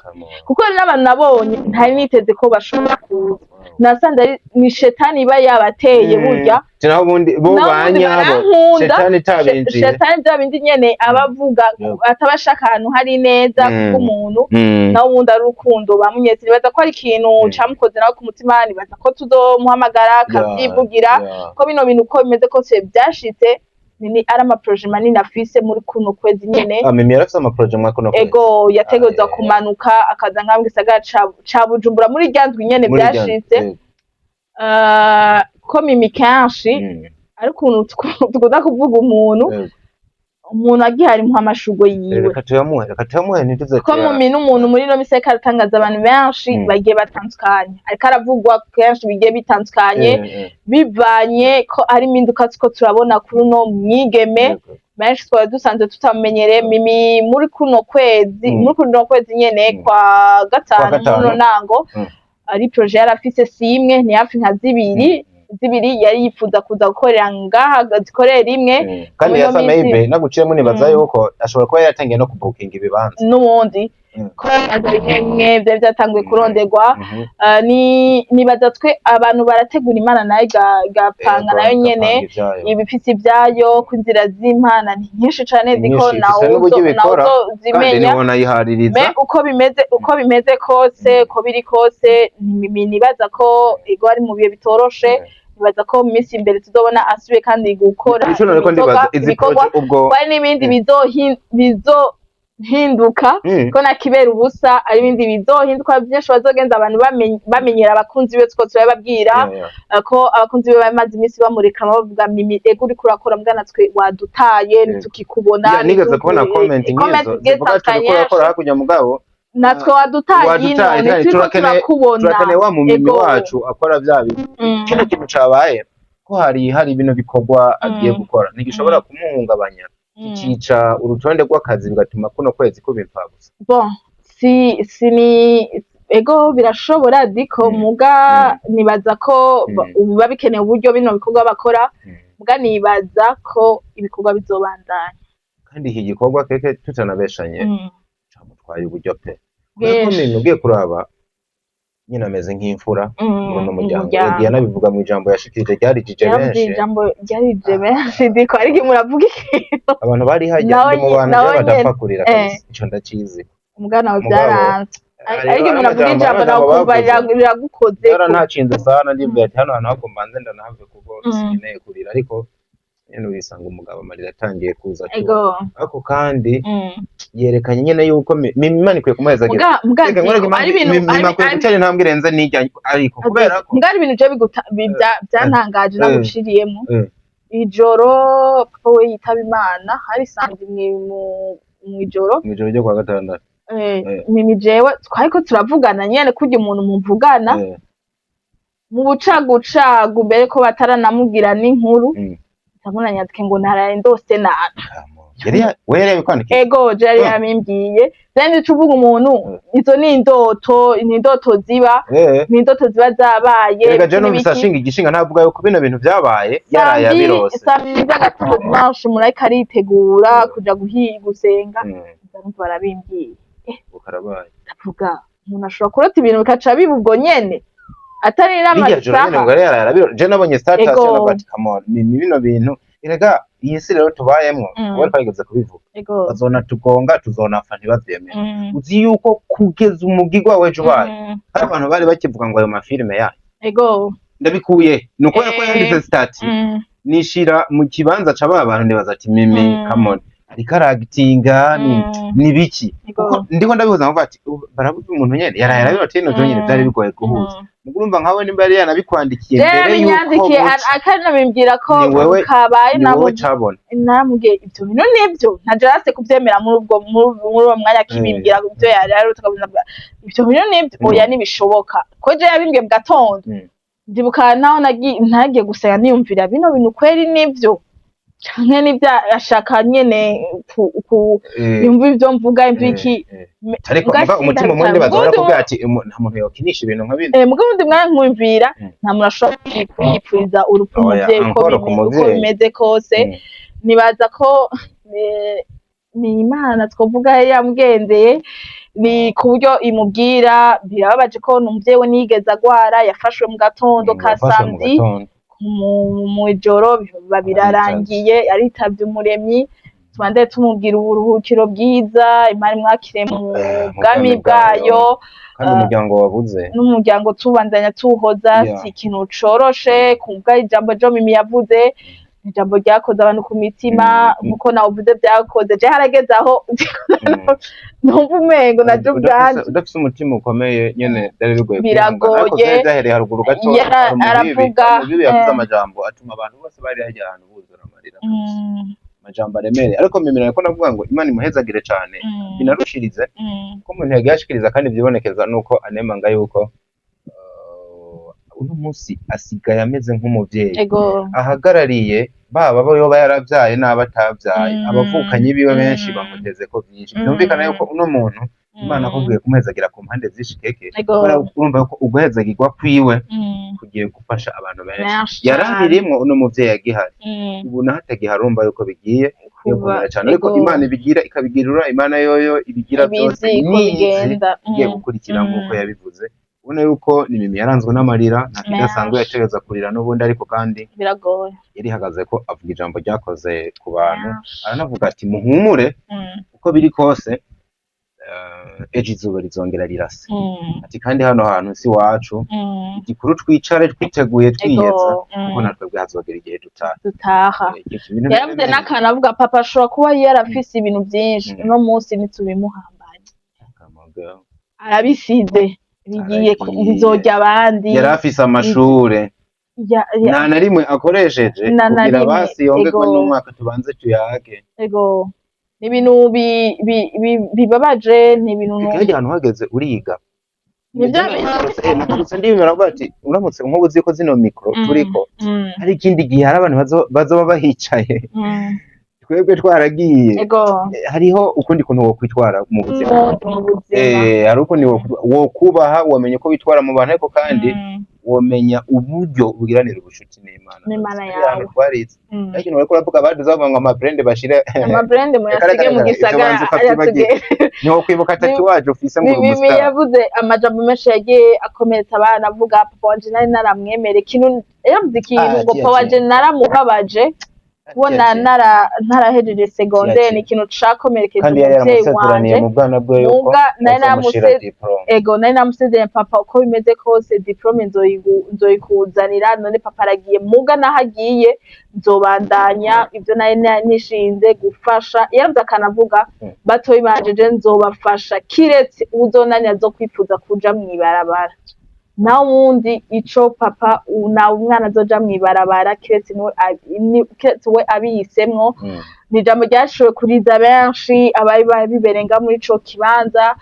kuko n'abantu nabonye ntari niteze ko bashobora kuza nasanze ni Shetani iba yabateye burya naho ubundi bo banyabo Shetani byabindi nyene abavuga atabashaka ahantu hari neza k'umuntu naho ubundi ari urukundo bamunyetse baza ko ari ikintu camukoze nawe ku mutima baza ko tuzomuhamagara akavyivugira ko bino bintu uko bimeze kose byashitse ni ari amaproje manini afise muri kuno kwezi nyene Mimi yarafise amaproje mwa kuno kwezi ego yategeza kumanuka akaza nk'amwe gisagara ca Bujumbura muri ryandwi nyene byashitse ko Mimi kenshi ariko umuntu tukunda kuvuga umuntu agihari mu amashurwe yiwe reka tuyamuhe ntituze ko Mimi n'umuntu muri no miseka aratangaza abantu benshi bagiye batandukanye ariko aravugwa kenshi bigiye bitandukanye bivanye ko ari impinduka tuko turabona kuri no mwigeme benshi twari dusanzwe tutamenyereye Mimi muri kuno kwezi nyene kwa gatanu no nango ari projet yarafise simwe ni hafi nka zibiri yari yifuza kuza gukorera ngaha zikorera rimwe kandi yasa maybe naguciye munibaza yuko ashobora kuba yatangiye no kubooking ibibanza n'ubundi ko azabimwe byatanguye kuronderwa nibaza twe abantu barategura Imana nayo gapanga nayo nyene ibifisi byayo ku nzira z'Imana ni nyinshi cane ziko nawo zimenya uko bimeze kose ko biri kose nibaza ko ego ari mu bihe bitoroshe nibaza ko mu minsi imbere tuzobona asubiye kandi gukora ibikorwa bari n'ibindi bizohinduka ko nakibera ubusa ari ibindi bizohinduka byinshi bazogenda abantu bamenyera abakunzi be two turababwira ko abakunzi be bamaze iminsi bamureka bavuga Mimi ego uri kurakora mbwana twe wadutaye nitukikubona nigeze kubona comment nyizo zivuga turi kurakora hakunya mugabo natwe wadutaye ino nitiko turakubona turakene wa Mimi wacu akora bya bintu kino kintu cabaye ko hari ibintu bikorwa agiye gukora ntigishobora kumuhungabanya ikica urutonde rw'akazi bigatuma kuno kwezi ko bipfa gusa bon ego birashobora diko muga nibaza ko ubu babikeneye uburyo bino bikorwa bakora muga nibaza ko ibikorwa bizobandanya kandi iki gikorwa keke tutanabeshanye camutwaye uburyo pe kuko mimi ugiye kuraba nyine ameze nk'imfura mu muryango yagiye nabivuga mu ijambo yashikirije ryarijije benshi ijambo ryarijije benshi diko ariko muravuga ikintu abantu bari hajya ndi mu bantu badapfa kurira kabisa ico ndacizi umugana wa byaranze ariko muravuga ijambo nawe kumva riragukoze yara ntacinze sana ndimbe ati hano hantu hako mbanze ndanahave kuko sinkeneye kurira ariko nyene urisanga umugabo amarira atangiye kuza ariko kandi yerekanye nyene yuko Imana ikwiye kumuhezagira ari ibintu ntambwe irenze n'ijya ariko kubera ko mbwa ibintu byantangaje nagushiriyemo ijoro papa we yitaba Imana hari sandi mw'ijoro ryo kwa gatandatu mimi jewe twariko turavugana nyene kurya umuntu muvugana mu bucagucagu mbere ko bataranamubwira n'inkuru ndabona nyatike ngo naraye ndose nana wera yabikwandika ego jari yamimbwiye then tuvuga umuntu izo ni indoto ziba zabaye rega je no bisashinga igishinga ntavuga yuko bino bintu byabaye yaraye abirose sambiza gatatu dimanche murayika aritegura kuja gusenga ndumva barabimbwiye ukarabaye ndavuga umuntu ashobora kurota ibintu bikaca bibubwo nyene atari n'amasaha je nabonye status ya bati come on ni bino bintu erega iyi si rero tubayemwo wari kwigeze kubivuga bazona tugonga tuzonafa ntibavyemera uzi yuko kugeza umugigwa wejo baye hari abantu bari bakivuga ngo ayo mafilme ya ndabikuye nuko yako yanditse stat nishira mu kibanza c'aba abantu ndibaza ati mimi come on ariko aragitinga ni biki kuko ndiko ndabihuza ngo ati barabuze umuntu nyene yarabiroteye no nyene byari bigoye guhuza mugurumva nkawe nimba yari yanabikwandikiye mbere yuko akanabimbwira ko kabaye nabo namubwiye ibyo bintu nibyo ntajarase kuvyemera muri uwo mwanya kibimbwira ibyo yari ibyo bintu nibyo oya nibishoboka ko je yabimbwiye mu gatondo ndibuka naho ntagiye gusenga niyumvira bino bintu kweri nibyo canke nibya ashaka nyene yumva ivyo mvuga imviki ariko umutima umwe bazora kuvuga ati nta muntu yokinisha ibintu nka bino mugabo ndi mwana nkumvira nta muntu ashobora kwipfuza urupfu muvyeyi uko bimeze kose nibaza ko ni Imana twovuga yamgendeye ni ku buryo imubwira birababaje ko n'umuvyeyi we nigeze agwara yafashwe mu gatondo ka samedi mu ijoro babirarangiye yaritavye umuremyi tubande tumubwira uburuhukiro bwiza Imana mwakire mu bwami bwayo kandi umuryango wabuze n'umuryango tubandanya tuhoza si ikintu coroshe kumva ijambo ryo Mimi yavuze ijambo ryakoze abantu ku mitima nkuko nawe uvuze byakoze je harageze aho numva umengo naje ubwanje udafise umutima ukomeye nyene byari bigoye biragoye byahereye haruguru gato aravuga yavuze amajambo atuma abantu bose bari hajya ahantu buzura amarira amajambo aremereye ariko mimira ko navuga ngo Imana imuhezagire cyane binarushirize ko umuntu yagiye ashikiriza kandi byibonekeza nuko anemanga yuko uno munsi asigaye ameze nk'umuvyeyi ahagarariye baba bo yoba yaravyaye n'abatavyaye abavukanyi biwe benshi bamuteze ko byinshi byumvikana yuko uno muntu Imana akubwiye kumuhezagira ku mpande zishikeke urumva yuko uguhezagirwa kwiwe kugiye gufasha abantu benshi yarabirimwo uno muvyeyi yagihari ubu naho atagihari urumva yuko bigiye kuyobora cyane ariko Imana ibigira ikabigirura Imana yoyo ibigira byose igiye gukurikira nk'uko yabivuze ubona yuko ni Mimi yaranzwe n'amarira nta kidasanzwe yategeza kurira n'ubundi ariko kandi biragoye yari hagaze ko avuga ijambo ryakoze ku bantu aranavuga ati muhumure uko biri kose ejo izuba rizongera rirasa ati kandi hano hantu si wacu igikuru twicare twiteguye twiyeza kuko natwe hazogera igihe dutaha yaravuze n'akantu avuga papa ashobora kuba yarafise ibintu byinshi uno munsi ntitubimuhambanye arabisize bigiye bizorya abandi yari afise amashure nta na rimwe akoresheje kugira basi yongeko n'umwaka tubanze tuyage ni ibintu bibabaje ni ibintu ahantu hageze uriga nibyo ndibimera ngo ati uramutse nk'ubu uzi ko zino mikro turiko hari ikindi gihe hari abantu bazoba bahicaye twebwe twaragiye ego hariho ukundi kuntu wo kwitwara mu buzima mu buzima hari ukundi wo kubaha wamenye ko witwara mu bantu ariko kandi womenya uburyo ugiranira ubushuti n'Imana yawe twarize ariko bariko baravuga baduza bavuga ngo amabrand bashire amabrand mu yasige mu gisagara ayatuge niho kwibuka atatu waje ufise ngo Mimi yavuze amajambo menshi yagiye akomeretsa abana avuga papa wanje nari naramwemere kintu yavuze ikintu ngo papa wanje naramubabaje kubona ntarahejeje secondaire ni ikintu cakomerekeje umuvyeyi wanje mu bwana bwe yuko nari namusezeranye papa uko bimeze kose diplome nzoyikuzanira none papa aragiye muga nahagiye nzobandanya ivyo nari nishinze gufasha yavuze akanavuga batoyi banjeje nzobafasha kiretse uzonanya zo kwifuza kuja mwibarabara na wundi ico papa na umwana azoja mwibarabara kiretse we abiyisemwo ni jambo ryashowe kuriza benshi abari biberenga muri ico kibanza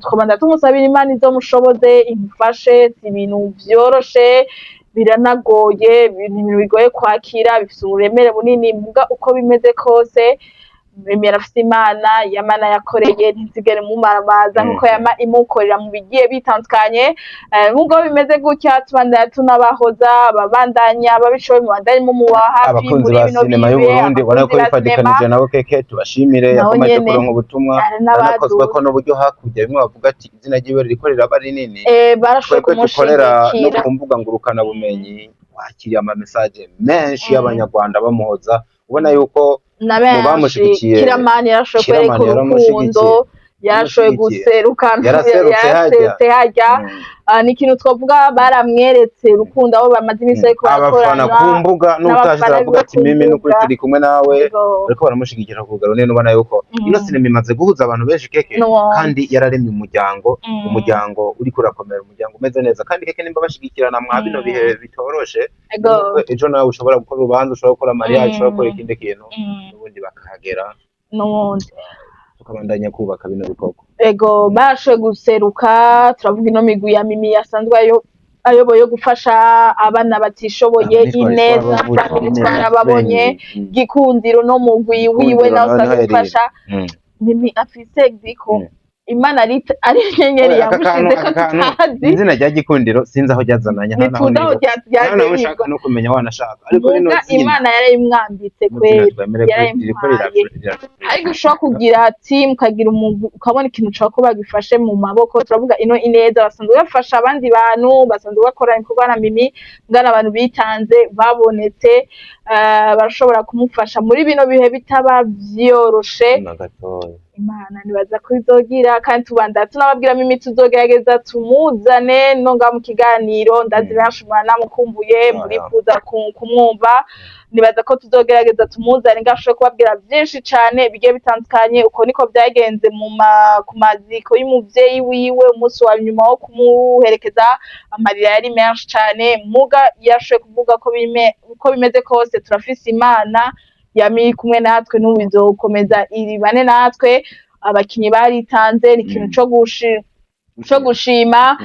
twobanda tumusabira Imana izomushoboze imufashe si ibintu vyoroshe biranagoye ibintu bigoye kwakira bifise uburemere bunini muga uko bimeze kose Mimi afite Imana yamana yakoreye ntizigere mumaramaza nkuko yama imukorera mu bigiye bitandukanye nubwo bimeze gutya tubandanya tunabahoza babandanya babishoye mu bandanye mu mubaha abakunzi ba sinema y'u Burundi ubona ko bifadikanije nabo keke tubashimire yakomeje kuronka ubutumwa banakozwe ko n'uburyo hakujya bimwe bavuga ati izina ryiwe rikorera abari nini barashoye kumushigikira no kumbuga ngurukana bumenyi wakiriye ama message menshi y'abanyarwanda bamuhoza ubona yuko na benshi Kiramani yarashoye kwereka urukundo yarashoye guseruka yarasetse hajya ni ikintu twavuga baramweretse urukundo abo bamaze iminsi ariko barakorana abafana ku mbuga n'utashize bavuga ati mimi n'ukuri turi kumwe nawe ariko baramushigikira ku rugero none ubona yuko ino sinema imaze guhuza abantu benshi keke kandi yararemye umuryango uri kurakomera umuryango umeze neza kandi keke nimba bashigikirana mwa bino bihe bitoroshe ejo nawe ushobora gukora urubanza ushobora gukora mariage ushobora gukora ikindi kintu n'ubundi bakahagera n'ubundi tukabandanya kubaka bino bikoko ego bashoye guseruka turavuga ino migwi ya Mimi yasanzwe ayoboye gufasha abana batishoboye ineza babonye gikundiro no mugwi wiwe nawe usanzwe gufasha Mimi afise diko Imana ari inyenyeri yamushize ko tutazi izina rya gikundiro sinzi aho ryazananya naho ushaka no kumenya wanashaka ariko rino Imana yarayimwambitse kwera ariko ushobora kugira team ukagira umuntu ukabona ikintu ushaka ko bagifashe mu maboko turavuga ino ineza basanzwe bafasha abandi bantu basanzwe bakora ibikorwa na Mimi ngana abantu bitanze babonetse barashobora kumufasha muri bino bihe bitaba vyoroshe Imana nibaza ko izogira kandi tubanda tunababwira Mimi tuzogerageza tumuzane no nga mu kiganiro ndazi benshi namukumbuye murifuza kumwumva nibaza ko tuzogerageza tumuzane ngashoje kubabwira byinshi cyane bigiye bitandukanye uko niko byagenze ku maziko y'umuvyeyi wiwe umunsi wa nyuma wo kumuherekeza amarira yari menshi cyane muga yashoje kuvuga ko bimeze kose turafise Imana yami kumwe natwe n'ubizokomeza iribane natwe abakinyi baritanze ni ikintu cyo gushima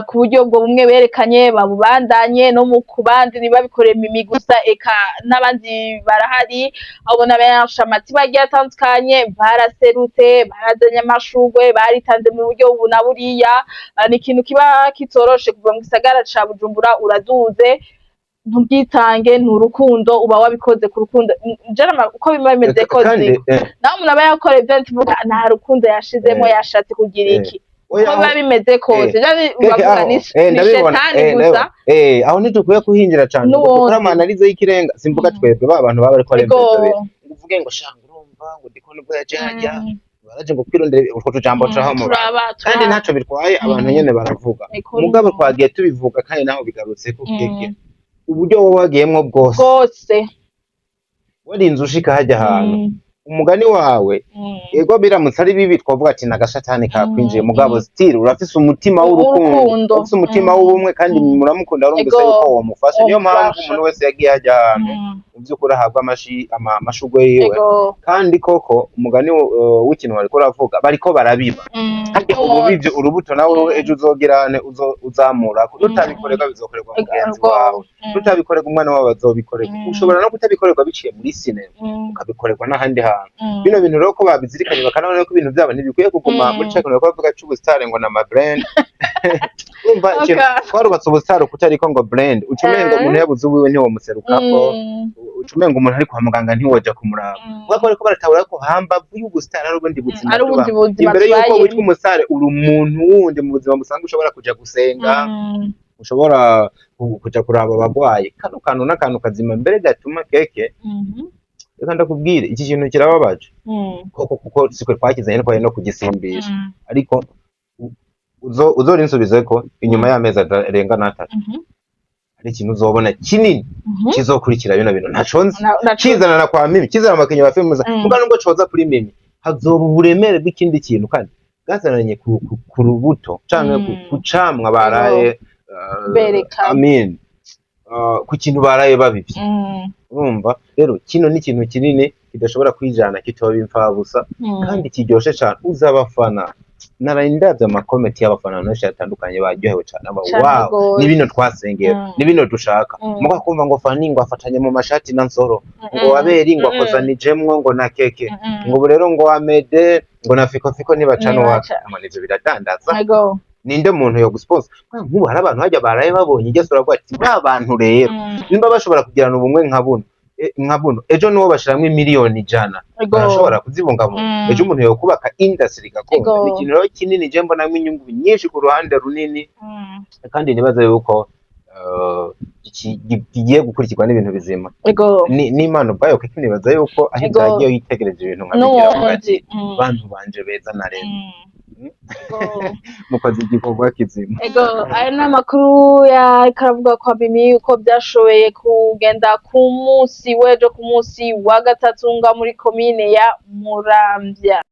ku buryo bwo bumwe berekanye babubandanye no mu kubandi nibabikoreye Mimi gusa eka n'abandi barahari abona benshi amati bagiye atandukanye baraserutse barazanye amashugwe baritanze mu buryo ubu na buriya ni ikintu kiba kitoroshe kuva mu gisagara ca Bujumbura uraduze ntubyitange n'urukundo uba wabikoze ku rukundo njana uko bimwe bimeze koze naho umuntu aba yakora event vuga nta rukundo yashizemo yashatse kugira iki uko biba bimeze koze bavuga ni shetani gusa aho ntitukwiye kuhinjira cyane kuko amanalize y'ikirenga simvuga twebwe ba bantu baba ariko aremeza uvuge ngo shanga urumva ngo ndiko nubwo yajya baraje ngo kwirondera utwo tujambo traho mu kandi ntaco bitwaye abantu nyene baravuga mugabo twagiye tubivuga kandi naho bigarutse ko keke uburyo wowe wagiyemwo bwose warinze ushika hajya ahantu umugani wawe yego biramutse ari bibi twavuga ati nagashatani kakwinjiye mugabo still urafise umutima w'urukundo ufise umutima w'ubumwe kandi muramukunda arumvise yuko uwo mufasha niyo mpamvu umuntu wese yagiye hajya ahantu vy'ukuri ahabwa amashugwe yiwe kandi koko umugani w'ikintu bariko uravuga bariko barabiba kandi ubivyo urubuto nawe ejo uzogirane uzamura nutabikorerwa bizokorerwa mugenzi wawe nutabikorerwa umwana wawe bazobikorerwa ushobora no kutabikorerwa biciye muri sinema ukabikorerwa n'ahandi hantu bino bintu rero ko babizirikanye bakanabona ko ibintu vyabo ntibikwiye kuguma muri cya kintu bavuga c'ubusitare ngo na brand umva twarubatse ubusitare kutariko ngo brand ucumenga umuntu yabuze uwiwe ntiwomuserukako ucumenga umuntu ari kwa muganga ntiwoja kumuraba ubwo ariko baratabura ko hambavu y'ubusitare ari ubundi buzima imbere yuko witwa umusare uri umuntu wundi mu buzima busanzwe ushobora kuja gusenga ushobora kuja kuraba abagwayi kano kantu n'akantu kazima mbere gatuma keke reka ndakubwire iki kintu kirababaje kuko siko twakizanye no kugisimbisha ariko uzora insubize ko inyuma y'amezi arenga n'atatu ari ikintu uzobona kinini kizokurikira bino bintu ntaconze kizana na kwa mimi kizana amakenye ba filime mugano ngo coza kuri mimi hazoba uburemere bw'ikindi kintu kandi gazananye ku rubuto canke ku camwa baraye amin ku kintu baraye babivye urumva rero kino ni ikintu kinini kidashobora kwijana kitoba imfabusa kandi kiryoshe cyane uzabafana narindavye amakomenti y'abafana benshi atandukanye baryohewe cyane wow ni bino twasengeye ni bino dushaka muga kumva ngo fani ngo afatanye mu mashati na nsoro ngo aberi ngo akozanijemwo ngo na keke ngo rero ngo amede ngo na fiko nibacano waka amanivyo biradandaza ninde muntu yo gusponsor nk'ubu hari abantu hajya baraye babonye igesura rwa ati ba bantu rero nimba bashobora kugirana ubumwe nka buno ejo niwo bashiramwe miliyoni 100 barashobora kuzibungabunga ejo umuntu yo kubaka industry gakondo ni ikintu rero kinini je mbona inyungu nyinshi ku ruhande runini kandi nibaza yuko kigiye gukurikirwa n'ibintu bizima n'Imana bayo kuko nibaza yuko aho izagiye yitegereje ibintu nkabigira ati bantu banje beza na rero mukoze igikorwa kizima ayo n'amakuru yakaravuga kwa Mimi uko byashoboye kugenda ku munsi wejo ku munsi wa gatatu nga muri komine ya Muramvya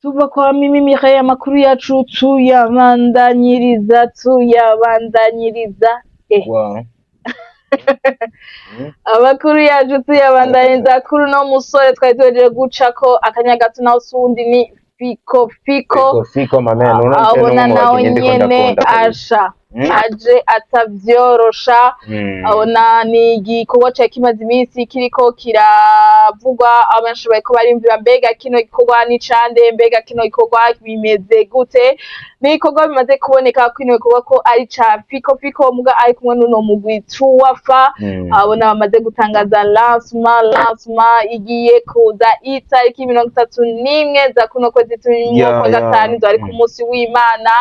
tuva kwa Mimi Mireille amakuru yacu tuyabandanyiriza amakuru yacu tuyabandanyiriza kuri no musore twari tugejeje gucako akanya gato naho sundi ni Fiko mameno abona nawe nyene asha aje atavyorosha abona ni igikorwa cya kimaze iminsi kiriko kiravugwa abenshi bariko barimvira mbega kino gikorwa ni cande mbega kino gikorwa bimeze gute ni igikorwa bimaze kuboneka ko kino gikorwa ko ari ca Fiko muga ari kumwe n'uno mugwi Truwafa abona bamaze gutangaza lancement igiye kuza itariki 31 za kuno kwezi turimo kwa gatanu ari ku munsi w'Imana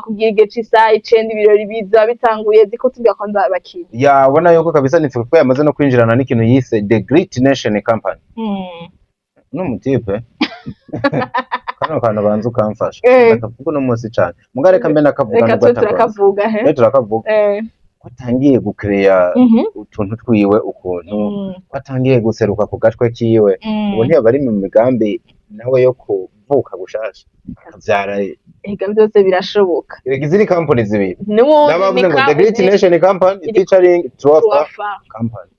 kugira igihe c'isaha 9 ibirori biza bitanguye ziko tumbya kwanza bakiri yabona yuko kabisa ni Fiko yamaze no kwinjirana n'ikintu yise The Great Nation Company no mutipe kano kantu banzu kamfasha akavuga no munsi cyane mugare kambe nakavuga ngo turakavuga kwatangiye gucreate utuntu twiwe ukuntu kwatangiye guseruka ku gatwe kiwe ubu ntiyabari mu migambi nawe yo kuvuka gushasha akavyara ega byose birashoboka iziri company zibiri nabavuze ngo The Great Nation Company featuring Truwafa Company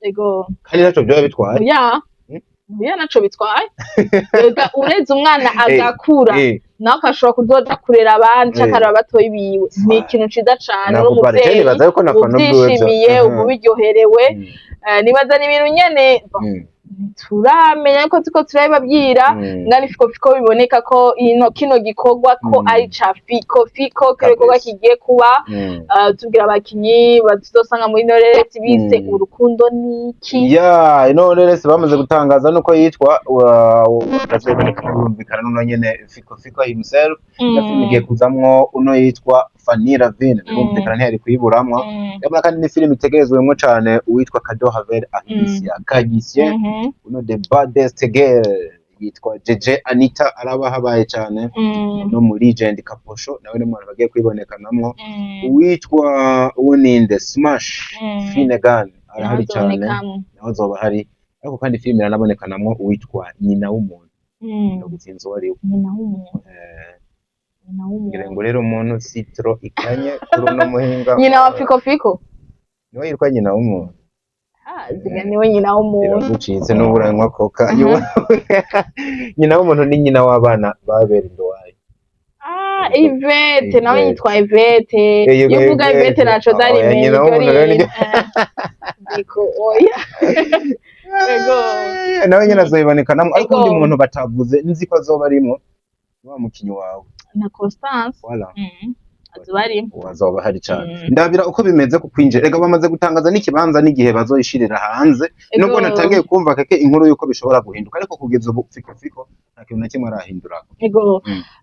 kandi naco byo bitwaye naco bitwaye ega ureze umwana agakura nawe akashobora kuzoja kurera abandi cyakara batoyi biwe ni ikintu ciza cane n'umuvyeyi ubyishimiye ubiryoherewe nibaza ni ibintu nyene turamenya ko tuko turabibabwira ngani Fiko biboneka ko kino gikorwa ko ari ca Fiko gikorwa kigiye kuba tubwira abakinyi batuzosanga muri Noresi bise urukundo niki Noresi bamaze gutangaza nuko yitwa bikana nuno nyene Fiko himself igiye kuzamwo uno yitwa Fanny Ravine bumvikana ntiyari kuyiburamwo yabona kandi ni film itegerezwemwo cane uwitwa Kado Haver Kagisien uno the baddest girl yitwa Jeje Anita araba habaye cyane no muri Legend Kaposho nawe n'umwana bagiye kwibonekanamwo uwitwa Uninde Smash Finnegan arahari cyane naho zoba hari ariko kandi film iranabonekanamwo uwitwa Nyina w'umuntu no gutsinzo wari Nyina w'umuntu ngira ngo rero umuntu citro ikanye kuri no muhinga Nyina wa Fiko niwe yitwa Nyina w'umuntu ziga niwe nyina w'umuntu iragucitse n'uburanywa koka nyina w'umuntu ni nyina w'abana babera indowaye. Ivete nawe yitwa Ivete yuvuga Ivete naco dari menye ndiko oya nawe nyine azoyibonekanamo ariko undi muntu batavuze nzi ko azoba arimo wa mukinyi wawe na Constance azoba hari cyane ndabira uko bimeze ku kwinjira rega bamaze gutangaza n'ikibanza n'igihe bazoyishirira hanze nubwo natangiye kumva keke inkuru yuko bishobora guhinduka ariko kugeza ubu fiko nta kintu na kimwe arahindura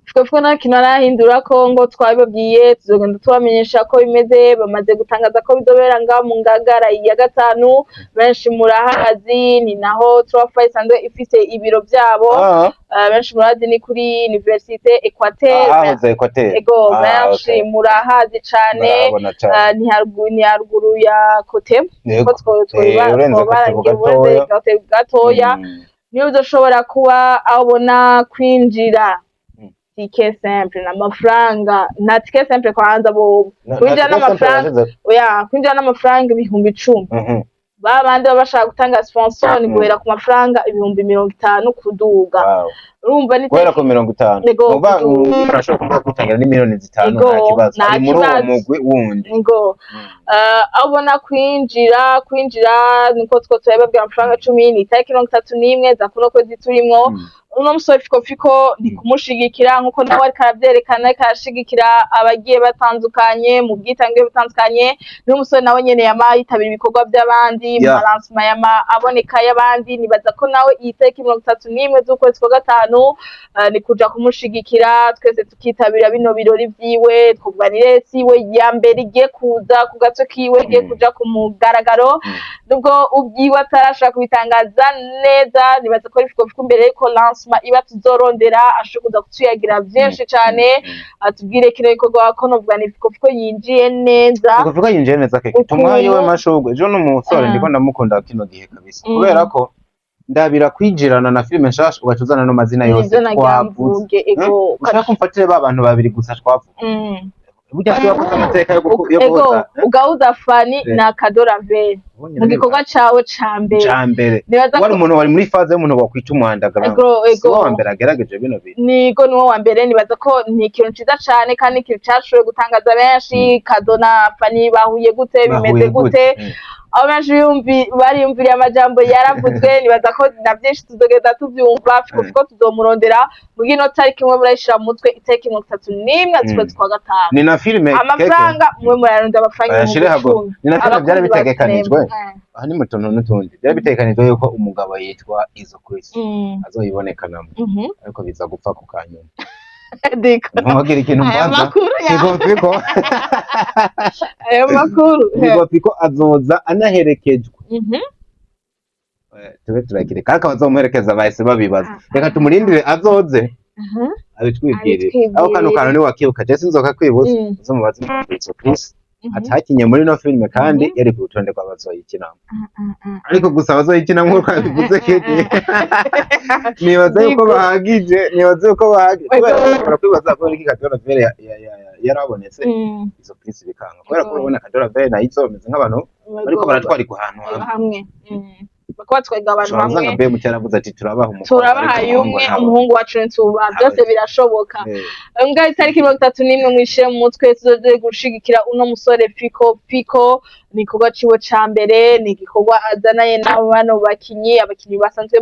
fiko nta kintu arahindura ko ngo twabibabwiye tuzogenda tubamenyesha ko bimeze bamaze gutangaza ko bizobera ngaho mu Ngagara ya 5 benshi murahazi ni naho Trofa isanzwe ifite ibiro byabo benshi murahazi ni kuri Université Equateur benshi murahazi cyane ni haruguru ya Kote ko gatoya niyo uzoshobora kuba abona kwinjira tike simple n'amafaranga na tike simple kwanza bo kwinjira n'amafaranga kwinjira n'amafaranga 10,000 babandi bashaka gutanga sponsor ni guhera ku mafaranga 50,000 kuduga urumva ni guhera ku 50 uba urashobora gutangira ni miliyoni 5 nta kibazo ari muri uwo mugwi wundi abona kwinjira niko twababwira amafaranga 10 ni tariki 31 za kuno kwezi turimo uno musore fiko ni kumushigikira nkuko nawe ari karavyerekana karashigikira abagiye batandukanye mu bwitange butandukanye n'umusore nawe nyene yama yitabira ibikorwa by'abandi mu lancement yama aboneka y'abandi nibaza ko nawe yiteka 31 z'ukwezi kwa 5 ni kuja kumushigikira twese tukitabira bino birori vyiwe twuganire siwe ya mbere igiye kuza ku gato kiwe igiye kuja ku mugaragaro nubwo ubyiwe atarashaka kubitangaza neza nibaza ko fiko mbere ko lancement iba tuzorondera ashokuza kutuyagira byinshi cyane atubwire kino ikorwa ko novuga ni fiko yinjiye neza kuvuga yinjiye neza keke tumwaye we mashugwe ejo n'umusore ndiko ndamukunda kino gihe kabisa kubera ko ndabira kwijirana na filime nshasha ugacuzana no mazina yose twavuze ushaka kumfatire babantu babiri gusa twavuze burya twakoze amateka yo gukoza ugauza fani na Kadoravere mu gikorwa cawe cambere wari umuntu wari muri faze y'umuntu wakwita umuhandagara so wa mbere agerageje bino bintu niko niwo wa mbere nibaza ko ni ikintu ciza cane kandi ikintu cashoboye gutangaza benshi Kado na Fani bahuye gute bimeze gute abo benshi bariyumviriye amajambo yaravuzwe nibaza ko na byinshi tuzogeza tuvyumva fiko tuzomurondera mu gino tariki imwe murayishira mu mutwe itariki 31 z'ukwezi kwa 5 ni na filime amafaranga mwe muraronda amafaranga yashire hago ni na filime byari bitegekanijwe aha ni mutuntu n'utundi byari bitegekanijwe yuko umugabo yitwa Izo Chris azoyibonekanamo ariko biza gupfa ku kanyuma ntugira ikintu mbanza fiko azoza anaherekejwe tube turakireka ariko abazomuherekeza bahise babibaza reka tumurindire azoze abitwibwirire aho kano kantu ni wakibuka je sinzoka kwibuza uzomubaza Izo Chris atakinye muri no filime kandi yari ku rutonde rw'abazoyikinamo ariko gusa abazoyikinamo nk'uko yabivuze keke nibaza yuko bahagije kubera kwibaza ko iki Kadoravere yarabonetse Izo Chris bikanga kubera ko ubona Kadoravere nayo izomeze nk'abantu ariko baratwari ku hantu hamwe bakaba twega abantu bamwe nka be mucyaravuze ati turabaha umuhungu wacu ntuba byose birashoboka mbwa itariki 31 mwishire mu mutwe tuzoje gushigikira uno musore fiko ni kuba ciwo cambere ni gikorwa azanaye n'abana bakinyi abakinyi basanzwe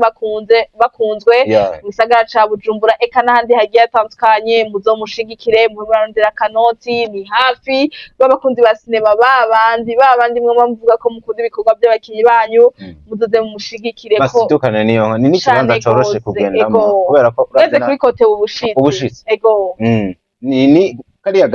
bakunzwe mu gisagara ca Bujumbura eka n'ahandi hagiye atandukanye muzomushigikire mu barondera kanoti ni hafi babakunzi ba sinema babandi mwe bamuvuga ko mukunda ibikorwa by'abakinyi banyu muzoze mushigikire ko basitukana niyo ni n'ikibanza coroshe kugendamo kubera ko uretse kuri kote ubushitsi ni kariya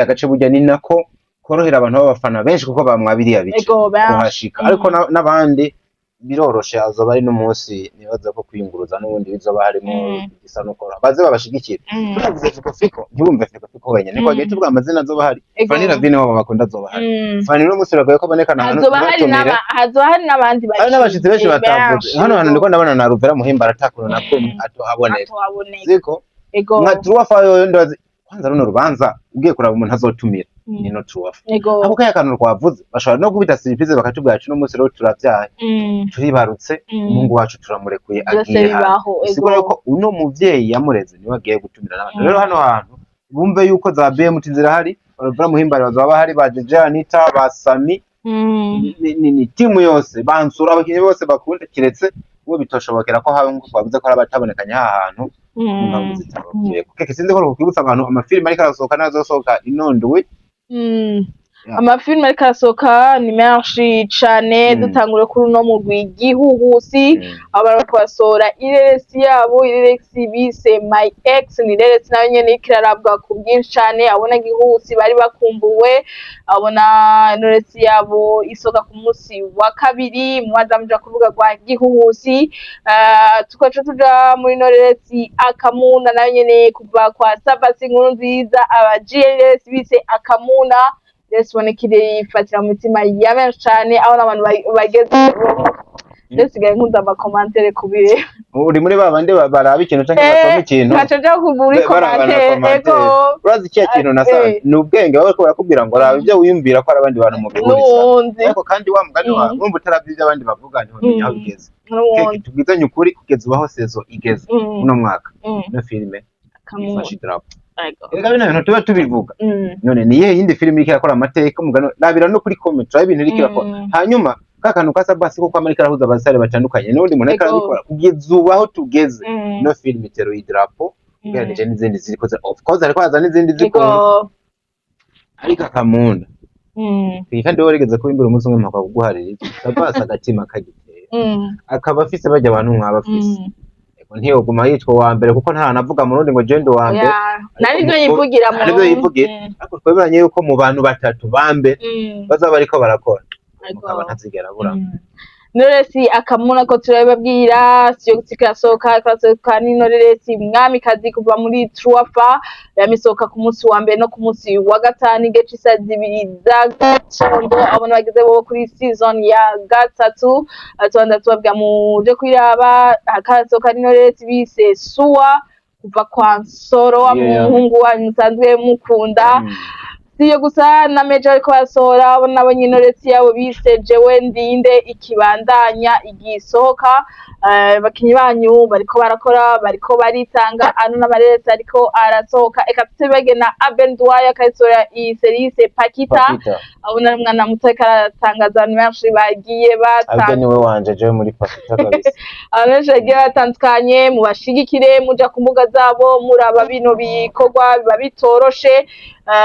gace burya ni nako korohera abantu b'abafana benshi kuko bamwabiriya bice kuhashika ariko n'abandi biroroshe azoba ari n'umunsi nibaza ko kwiyunguruza n'ubundi bizoba harimo igisa no kora baze babashigikira turavuze fiko ntibumve fiko wenyene niko gihe tubwa amazina azoba hari Fani Ravine wabo bakunda azoba hari Fani no musira ko abonekana hano hazoba hari n'abandi hari n'abashitsi benshi batavuze hano ndiko ndabona na Ruvera Muhimba aratakura nako atohaboneka ziko nka Trofa yo ndazi kwanza runo rubanza ugiye kuraba umuntu azotumira nino tuwafa abo kaya kantu twavuze bashobora no kubita surprise bakatubwira ati no munsi rero turavyaye turibarutse umungu wacu turamurekuye agiye sigura ko uno muvyeyi yamureze niwe agiye gutumira n'abantu rero hano hantu bumve yuko za BMT zirahari baravura muhimbare bazaba hari bajeje Anita basami ni timu yose bansura abakinyi bose bakunda kiretse uwo bitoshobokera ko hawe ngo twavuze ko arabatabonekanya ahantu kuko sinzi ko kwibutsa abantu amafilm ariko arasohoka nazosohoka inondwe amafilm ariko arasohoka ni menshi cane dutangure kuri no mu rw'igihuhusi abantu kwasora ireresi yabo ireresi bise My Ex ni ireresi nayo nyene ikirarabwa ku bwinshi cane abona gihuhusi bari bakumbuwe abona ireresi yabo isoka ku munsi wa kabiri mwazamuja kuvuga kwa gihuhusi tukaca tuja muri ireresi Akamuna nayo nyene kuva kwa Sabasi Nkuru Nziza abagiye ireresi bise Akamuna Bonekire ifatira mutima ya benshi cyane aho n'abantu bageze ndesigaye nkunda amakomantere kubire uri muri babande baraba ikintu cyangwa basoma ikintu ntacaje kugura komantere urazi cya kintu nasa ni ubwenge bawe ko barakubwira ngo raba ibyo wiyumvira ko abandi bantu mu bihuriza ariko kandi wa mugani wa numva utarabyiza abandi bavuga nti homenya aho bigeze tubwizanye ukuri kugeza ubaho sezo igeze uno mwaka no filme ifashe drapo ega bino bintu tuba tubivuga none niye yindi filime iriko yakora amateka mugano nabira no kuri comment try ibintu iriko yakora hanyuma kakanu ka Sabasi ko Amerika rahuza abasare batandukanye n'undi muntu ariko abikora kugeza ubaho tugeze no filime itero idrapo ugereranije n'izindi ziriko of course ariko haza n'izindi ziko ariko Akamunda kandi warigeze kubimbira umunsi umwe mpaka kuguharira Sabasi agatima kagitera akaba afise bajya abantu nk'abafise ntiyo guma yitwa wa mbere kuko nta navuga mu rundi ngo gendo wa mbere nari byo yivugira mu ariko yivugira ariko twemeranye yuko mu bantu batatu bambe bazaba ariko barakora mukaba ntazigera bura Noresi Akamuna ko turababwira siyo gutikasoka kasoka ni Noresi mwami kazi kuva muri Truafa yamisoka ku munsi wa mbere no ku munsi wa gatanu igice isa 2 z'agatondo abona bagize bo kuri season ya gatatu atonda tubabwira muje kwiraba akasoka ni Noresi bise Suwa kuva kwa Nsoro amuhungu wanyu sanzwe mukunda siyo gusa na Major ariko basora nabo nyine Noresi yabo bise jewe ndinde ikibandanya igisohoka bakinyi banyu bariko barakora bariko baritanga ano n'amaresi ariko arasohoka eka tubagena Aben Duaya kaisora i serise Pakita abona mwana muteka aratangaza benshi bagiye batanga niwe wanje jewe muri Pakita kabisa abanesha bagiye batandukanye mu bashigikire muja ku mbuga zabo muraba bino bikorwa biba bitoroshe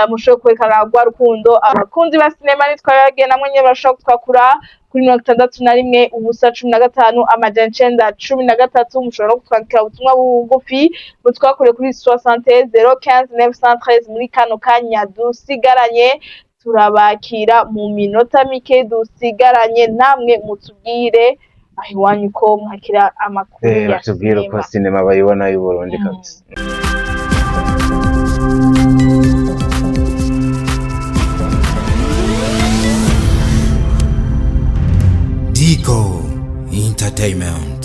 mushobora kwerekana rwa rukundo abakunzi ba sinema nitwaye namwe nyine bashobora twakura kuri 61 ubusa 15 amajana 913 mushobora no kutwandikira ubutumwa bugufi mutwakure kuri 60 015 913 muri kano kanya dusigaranye turabakira mu minota mike dusigaranye namwe mutubwire aho iwanyu ko mwakira amakuru ya sinema ko sinema bayibona y'u Burundi kabisa Dico Entertainment.